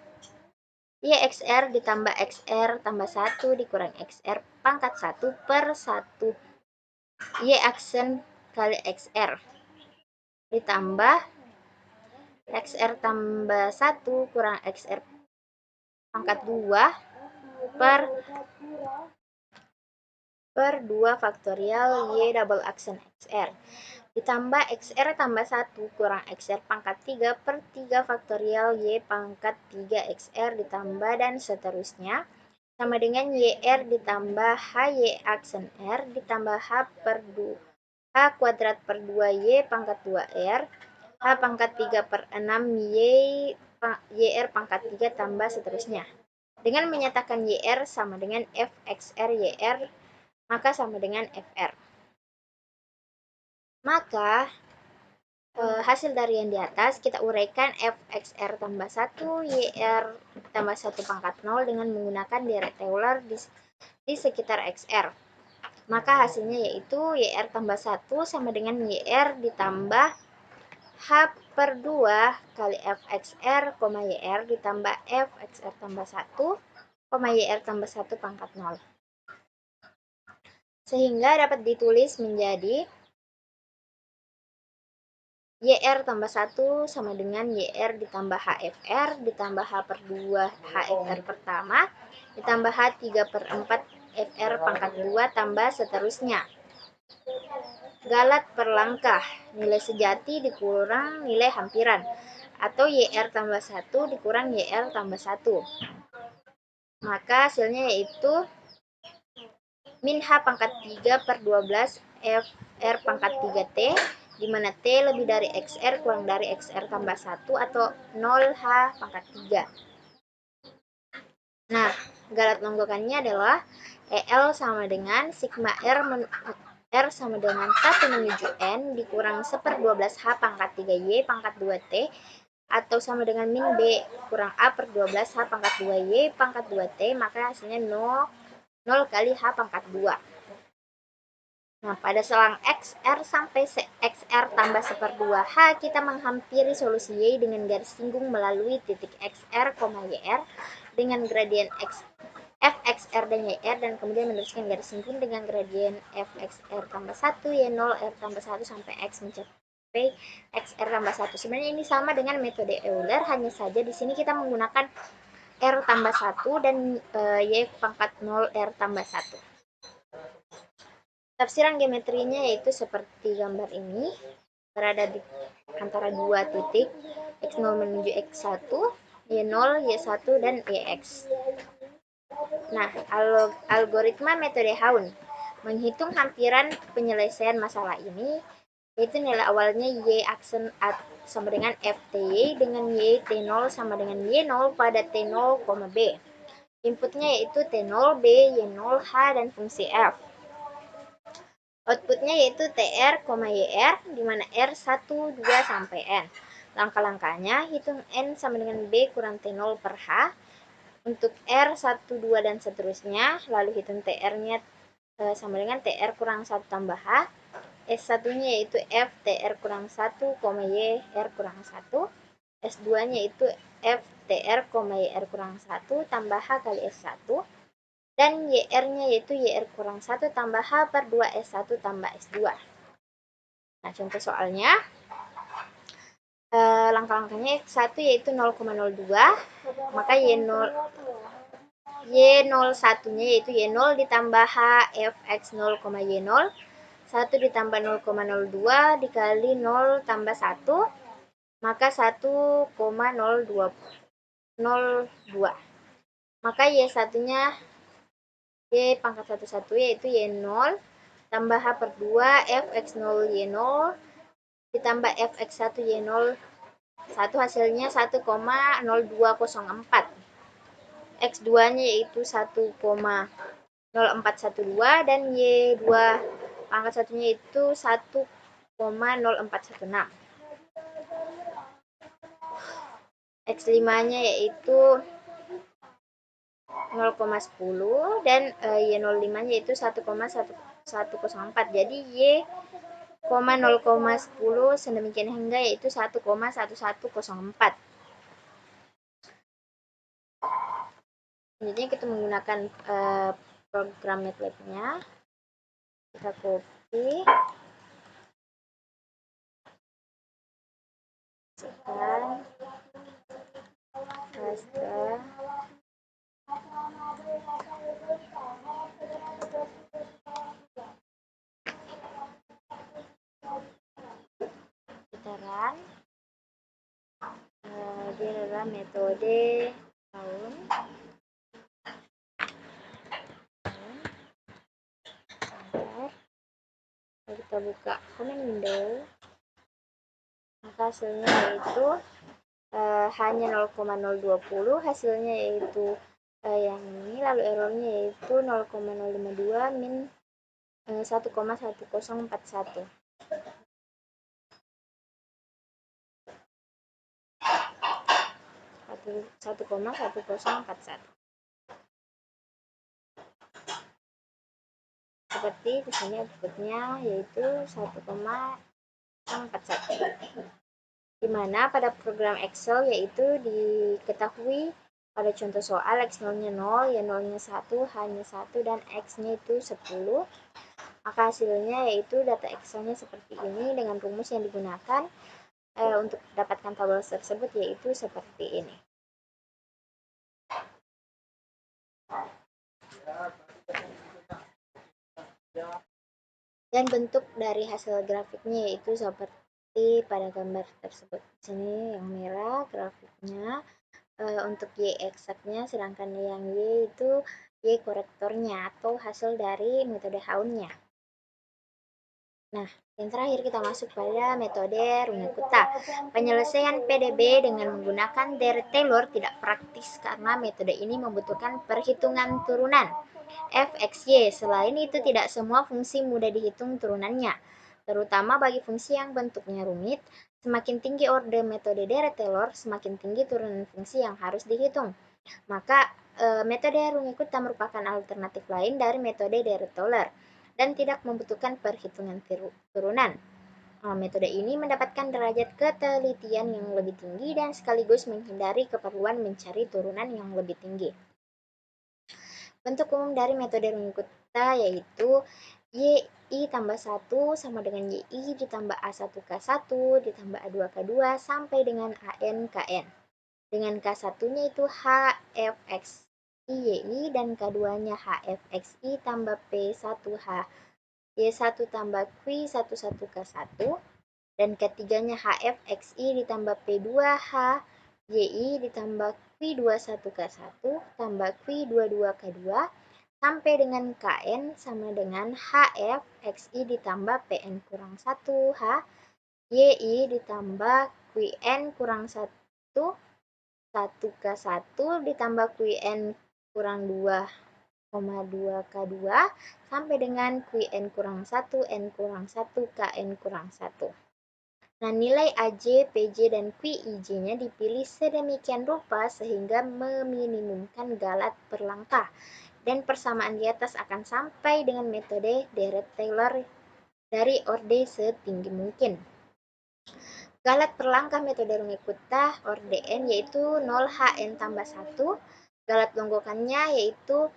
YXR ditambah XR tambah 1 dikurang XR pangkat 1 per 1 Y aksen kali XR ditambah XR tambah 1 kurang XR pangkat 2 per 2 faktorial Y double aksen XR ditambah XR tambah 1 kurang XR pangkat 3 per 3 faktorial Y pangkat 3 XR ditambah dan seterusnya sama dengan YR ditambah HY aksen R ditambah H kuadrat per 2Y pangkat 2R H pangkat 3 per 6 YR pangkat 3 tambah seterusnya. Dengan menyatakan YR sama dengan FXR YR, maka sama dengan FR. Maka hasil dari yang di atas kita uraikan FXR tambah 1 YR tambah 1 pangkat 0 dengan menggunakan direct Euler di sekitar XR. Maka hasilnya yaitu YR tambah 1 sama dengan YR ditambah H per 2 kali FXR, YR ditambah FXR tambah 1, YR tambah 1 pangkat 0. Sehingga dapat ditulis menjadi YR tambah 1 sama dengan YR ditambah HFR ditambah H per 2 HFR pertama ditambah H 3 per 4 FR pangkat 2 tambah seterusnya. Galat per langkah, nilai sejati dikurang nilai hampiran, atau YR tambah 1 dikurang YR tambah 1. Maka hasilnya yaitu min H pangkat 3 per 12 FR pangkat 3T, di mana T lebih dari XR kurang dari XR tambah 1 atau 0H pangkat 3. Nah, galat longgokannya adalah EL sama dengan sigma R sama dengan 1 menuju N dikurang 1/12 H pangkat 3Y pangkat 2T atau sama dengan min B kurang A per 12 H pangkat 2Y pangkat 2T, maka hasilnya 0 kali H pangkat 2. Nah, pada selang XR sampai XR tambah 1/2H, kita menghampiri solusi Y dengan garis singgung melalui titik XR, YR dengan gradien FXR dan YR dan kemudian meneruskan garis singgung dengan gradien FXR tambah 1, Y0, R tambah 1 sampai X mencapai XR tambah 1. Sebenarnya ini sama dengan metode Euler, hanya saja di sini kita menggunakan R tambah 1 dan Y pangkat 0 R tambah 1. Tafsiran geometrinya yaitu seperti gambar ini, berada di antara dua titik, X0 menuju X1, Y0, Y1, dan YX. Nah, algoritma metode Haun menghitung hampiran penyelesaian masalah ini, yaitu nilai awalnya Y aksen sama dengan FTY dengan Y T0 sama dengan Y0 pada T0, B. Inputnya yaitu T0, B, Y0, H, dan fungsi F. Outputnya yaitu TR, YR, di mana R 1, 2, sampai N. Langkah-langkahnya, hitung N sama dengan B kurang T0 per H. Untuk R 1, 2, dan seterusnya, lalu hitung TR-nya sama dengan TR kurang 1 tambah H. S1-nya yaitu F TR kurang 1, Y R kurang 1. S2-nya yaitu F TR, YR kurang 1 tambah H kali S1. Dan YR-nya yaitu YR kurang 1 tambah H per 2 S1 tambah S2. Nah, contoh soalnya, langkah-langkahnya 1 yaitu 0,02, maka Y01-nya yaitu Y0 ditambah H Fx 0, Y0, 1 ditambah 0,02 dikali 0 tambah 1, maka 1,02. Maka Y1-nya Y pangkat 1 yaitu Y0 tambah H per 2 Fx0 Y0 ditambah Fx1 Y0 1 hasilnya 1,0204. X2-nya yaitu 1,0412 dan Y2 pangkat 1-nya itu 1,0416. X5-nya yaitu 0,10 dan Y05-nya yaitu 1,1104. Jadi Y, 0,10 sedemikian hingga yaitu 1,1104. Selanjutnya kita menggunakan program MATLAB-nya. Kita copy putaran. Dia adalah metode tahun. Kita buka comment window, maka hasilnya yaitu hanya 0,020, hasilnya yaitu yang ini, lalu errornya yaitu 0,052 min 1,1041. Seperti di sini outputnya yaitu 1,41, dimana pada program Excel yaitu diketahui pada contoh soal X0-nya 0, Y 0-nya 1, H-nya 1, dan X-nya itu 10. Maka hasilnya yaitu data Excel-nya seperti ini dengan rumus yang digunakan untuk mendapatkan tabel tersebut yaitu seperti ini. Dan bentuk dari hasil grafiknya yaitu seperti pada gambar tersebut. Di sini yang merah grafiknya untuk Y eksaknya, sedangkan yang Y itu Y korektornya atau hasil dari metode Haun-nya. Nah, yang terakhir kita masuk pada metode Runge-Kutta. Penyelesaian PDB dengan menggunakan Dirac-Taylor tidak praktis karena metode ini membutuhkan perhitungan turunan f(x, y). Selain itu, tidak semua fungsi mudah dihitung turunannya, terutama bagi fungsi yang bentuknya rumit. Semakin tinggi orde metode Dirac-Taylor, semakin tinggi turunan fungsi yang harus dihitung. Maka metode Runge-Kutta merupakan alternatif lain dari metode Dirac-Taylor dan tidak membutuhkan perhitungan turunan. Metode ini mendapatkan derajat ketelitian yang lebih tinggi dan sekaligus menghindari keperluan mencari turunan yang lebih tinggi. Bentuk umum dari metode Runge-Kutta yaitu YI tambah 1 sama dengan YI ditambah A1K1 ditambah A2K2 sampai dengan AN-KN. Dengan K1-nya itu HFX YI dan K2-nya HFXI tambah P1H Y1 tambah Q11K1 dan ketiganya HFXI ditambah P2H YI ditambah Q21K1 tambah Q22K2 sampai dengan KN sama dengan HFXI ditambah PN kurang 1H YI ditambah QN kurang 1 1K1 ditambah QN kurang 2,2K2 sampai dengan QN kurang 1, N kurang 1, KN kurang 1. Nah, nilai AJ, PJ, dan QIJ-nya dipilih sedemikian rupa sehingga meminimumkan galat per langkah, dan persamaan di atas akan sampai dengan metode Dirac-Taylor dari orde setinggi mungkin. Galat per langkah metode Runge-Kutta orde N yaitu 0HN tambah 1, galat longgokannya yaitu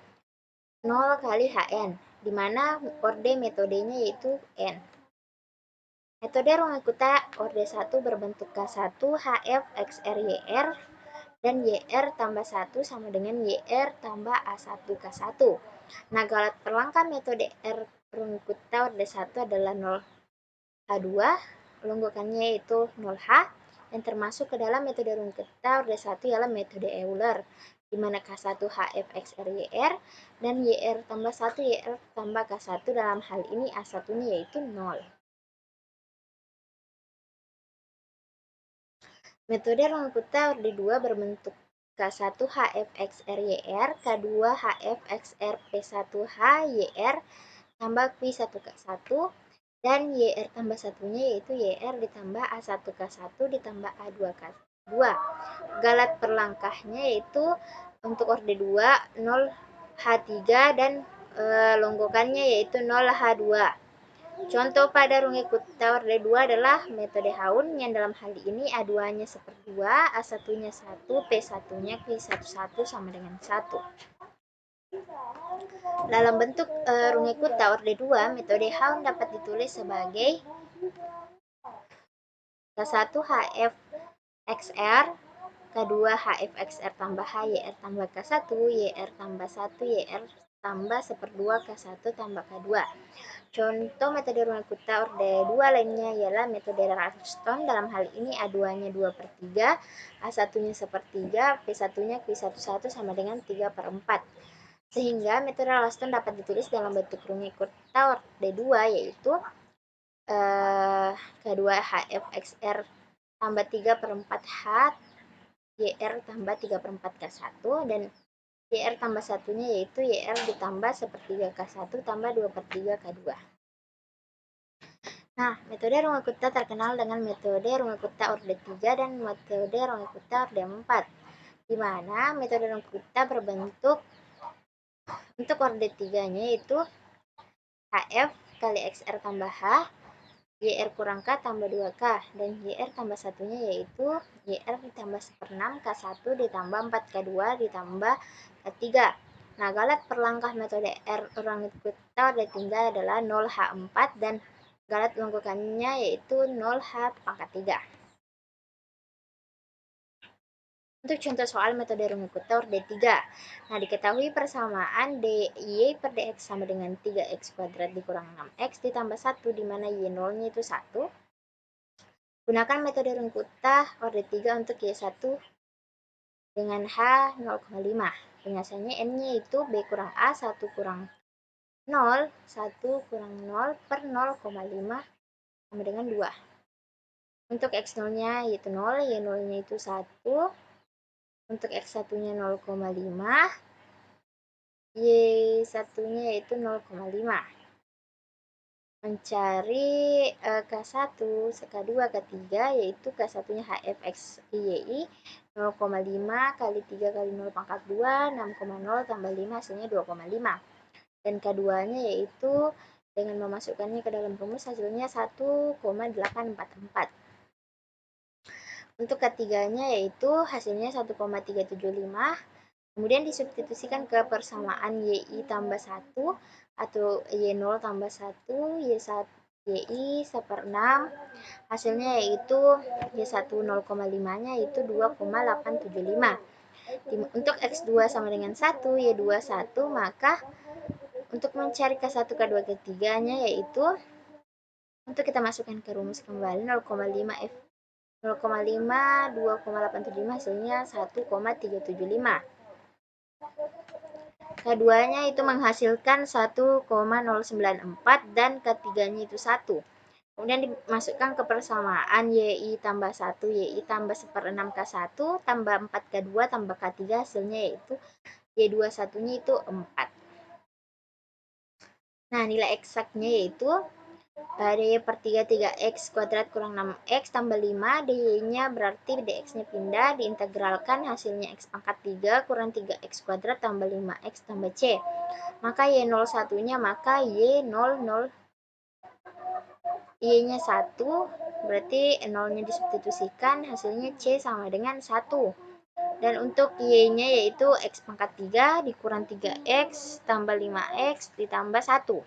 0 kali HN, di mana orde metodenya yaitu N. Metode Runge-Kutta orde 1 berbentuk K1 HF XR YR dan YR tambah 1 sama dengan YR tambah A1 K1. Nah, galat per langkah metode Runge-Kutta orde 1 adalah 0H2, longgokannya yaitu 0H, dan termasuk ke dalam metode Runge-Kutta orde 1 ialah metode Euler, di mana K1 HF XR YR dan YR tambah 1 YR tambah K1, dalam hal ini A1-nya yaitu 0. Metode Runge-Kutta orde 2 berbentuk K1 HF XR YR, K2 HF XR P1H YR tambah Q1K1 dan YR tambah 1-nya yaitu YR ditambah A1K1 ditambah A2K2. Galat per langkahnya yaitu untuk orde 2 0H3 dan longgokannya yaitu 0H2. Contoh pada Runge-Kutta orde 2 adalah metode Haun yang dalam hal ini A2-nya seperdua, A1-nya 1, P1-nya Q11 sama dengan 1. Dalam bentuk Runge-Kutta orde 2, metode Haun dapat ditulis sebagai K1 HF XR, K2 HF XR tambah H, YR tambah K1, YR tambah 1, YR tambah 1/2 K1 tambah K2. Contoh metode rumah kota orde 2 lainnya ialah metode Ranston. Dalam hal ini A2-nya 2/3, A1-nya 1/3, P1-nya Q11 sama dengan 3/4. Sehingga metode Ranston dapat ditulis dalam bentuk rumah kota orde 2 yaitu K2 HF XR tambah 3/4 H, YR tambah 3/4 K1, dan YR tambah satunya yaitu YR ditambah 1/3 K1 tambah 2/3 K2. Nah, metode rumah kota terkenal dengan metode rumah kota orde 3 dan metode rumah kota orde 4, di mana metode rumah kota berbentuk untuk orde 3-nya yaitu HF kali XR tambah H, YR kurang K tambah 2K, dan YR tambah satunya yaitu YR ditambah 1/6 K1 ditambah 4K2 ditambah K3. Nah, galat perlangkah metode R rumah kota orde 3 adalah 0H4 dan galat lengkukannya yaitu 0H pangkat 3. Untuk contoh soal metode rumah kota orde 3. Nah, diketahui persamaan dy per dx sama dengan 3x kuadrat dikurang 6x ditambah 1, di mana y0-nya itu 1. Gunakan metode rumah kota orde 3 untuk y1 dengan h 0,5. Penjelasannya n-nya itu b kurang a, 1 kurang 0, 1 kurang 0 per 0,5 sama dengan 2. Untuk x0-nya yaitu 0, y0-nya itu 1. Untuk x1-nya 0,5, y1-nya yaitu 0,5. Mencari K1, K2, K3 yaitu K1-nya HFX YI 0,5 kali 3 kali 0 pangkat 2, 6,0 tambah 5 hasilnya 2,5. Dan K2-nya yaitu dengan memasukkannya ke dalam rumus hasilnya 1,844. Untuk K3-nya yaitu hasilnya 1,375. Kemudian disubstitusikan ke persamaan YI tambah 1 atau Y0 tambah 1, Y1, YI 1/6. Hasilnya yaitu Y1 0,5-nya yaitu 2,875. Untuk X2 sama dengan 1, Y2 1, maka untuk mencari K1, K2, K3-nya yaitu untuk kita masukkan ke rumus kembali 0,5 F 0,5 2,875 hasilnya 1,375. Keduanya itu menghasilkan 1,094 dan ketiganya itu 1. Kemudian dimasukkan ke persamaan YI tambah 1, YI tambah 1/6 K1 tambah 4K2 tambah K3 hasilnya yaitu Y21-nya itu 4. Nah, nilai eksaknya yaitu dy per 3, 3x kuadrat kurang 6x tambah 5, dy-nya berarti dx-nya pindah, diintegralkan hasilnya x pangkat 3 kurang 3x kuadrat tambah 5x tambah c. Maka y01-nya maka y-nya 1, berarti 0-nya disubstitusikan, hasilnya c sama dengan 1. Dan untuk y-nya yaitu x pangkat 3 dikurang 3x tambah 5x ditambah 1.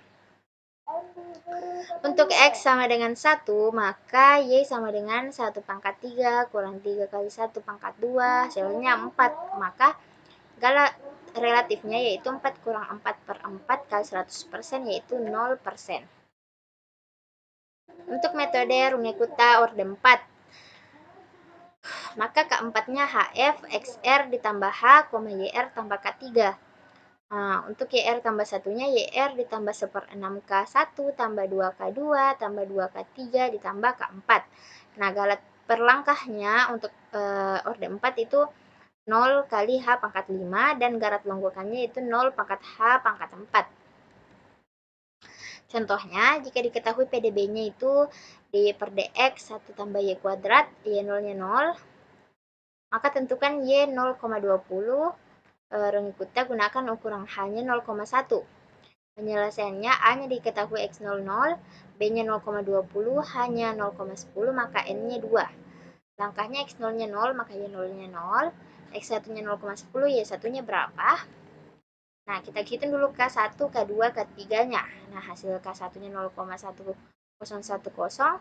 Untuk X sama dengan 1, maka Y sama dengan 1 pangkat 3 kurang 3 kali 1 pangkat 2, hasilnya 4. Maka skala relatifnya yaitu 4 kurang 4/4 kali 100% yaitu 0%. Untuk metode Runge-Kutta orde 4, maka keempatnya HF XR ditambah H, YR tambah K3. Nah, untuk YR tambah satunya YR ditambah 1/6 K1 tambah 2K2 tambah 2K3 ditambah K4. Nah, galat perlangkahnya untuk orde 4 itu 0 kali H pangkat 5 dan galat longgokannya itu 0 pangkat H pangkat 4. Contohnya, jika diketahui PDB-nya itu dy per dx 1 tambah y kuadrat, y0-nya 0, maka tentukan y 0,20. Runge-Kutta gunakan ukuran H-nya 0,1. Penyelesaiannya A-nya diketahui X00, B-nya 0,20, H-nya 0,10, maka N-nya 2. Langkahnya X0-nya 0, maka Y0-nya 0, X1-nya 0,10, Y1-nya berapa? Nah, kita hitung dulu K1, K2, K3-nya. Nah, hasil K1-nya 0,1010,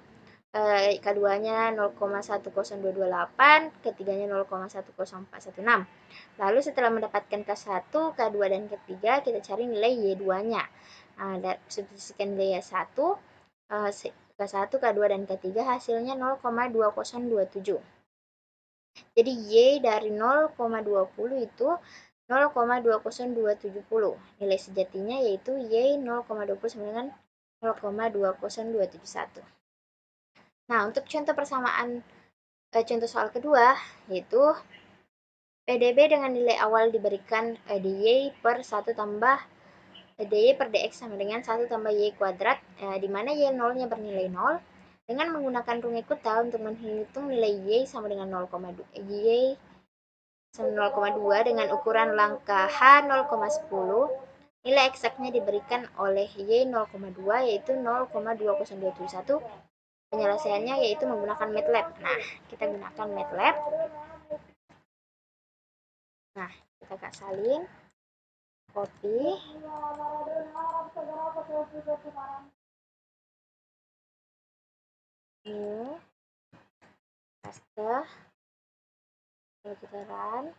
keduanya 0,10228, ketiganya 0,10416. Lalu setelah mendapatkan K1, K2, dan K3, kita cari nilai Y2-nya. Nah, substitusikan nilai Y1, K1, K2, dan K3 hasilnya 0,2027. Jadi Y dari 0,20 itu 0,20270. Nilai sejatinya yaitu Y 0,20 dengan 0,20271. Nah, untuk contoh persamaan contoh soal kedua yaitu PDB dengan nilai awal diberikan dy per 1 tambah dy per dx sama dengan 1 tambah y kuadrat, di mana y 0-nya bernilai 0. Dengan menggunakan rungai kuta untuk menghitung nilai y sama dengan 0,2 y sama 0,2 dengan ukuran langkah H 0,10. Nilai eksaknya diberikan oleh y 0,2 yaitu 0,20271. Penyelesaiannya yaitu menggunakan MATLAB. Nah, kita gunakan MATLAB. Nah, kita salin, copy, new, paste, lalu kita run.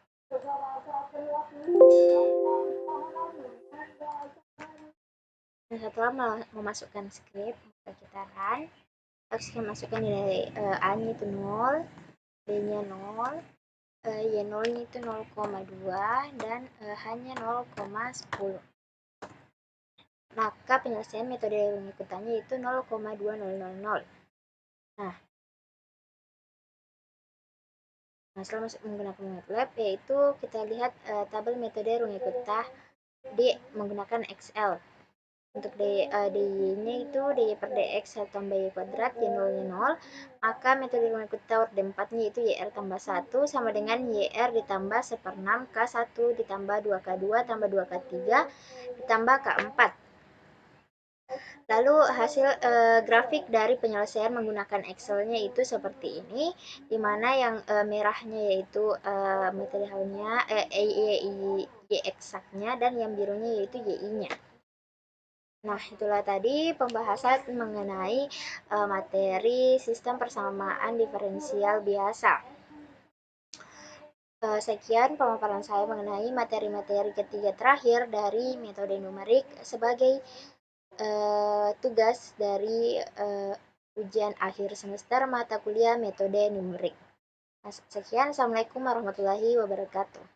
Nah, setelah memasukkan script, kita run. Harus kita masukkan nilai A-nya itu 0, B-nya 0, Y0-nya itu 0,2, dan H-nya 0,10. Maka penyelesaian metode ikutannya itu 0,2000. Nah, setelah menggunakan MATLAB, yaitu kita lihat tabel metode Runge-Kutta menggunakan Excel. Untuk dy-nya itu dy per dx 1 tambah y kuadrat, y0-nya 0. Maka metode Runge-Kutta orde 4-nya itu yr tambah 1 sama dengan yr ditambah 1/6 K1 ditambah 2K2 tambah 2K3 ditambah K4. Lalu hasil grafik dari penyelesaian menggunakan Excel-nya itu seperti ini, di mana yang merahnya yaitu metode halnya, y eksaknya, dan yang birunya yaitu y-nya. Nah, itulah tadi pembahasan mengenai materi sistem persamaan diferensial biasa. Sekian pemaparan saya mengenai materi-materi ketiga terakhir dari metode numerik sebagai tugas dari ujian akhir semester mata kuliah metode numerik. Sekian, Assalamualaikum warahmatullahi wabarakatuh.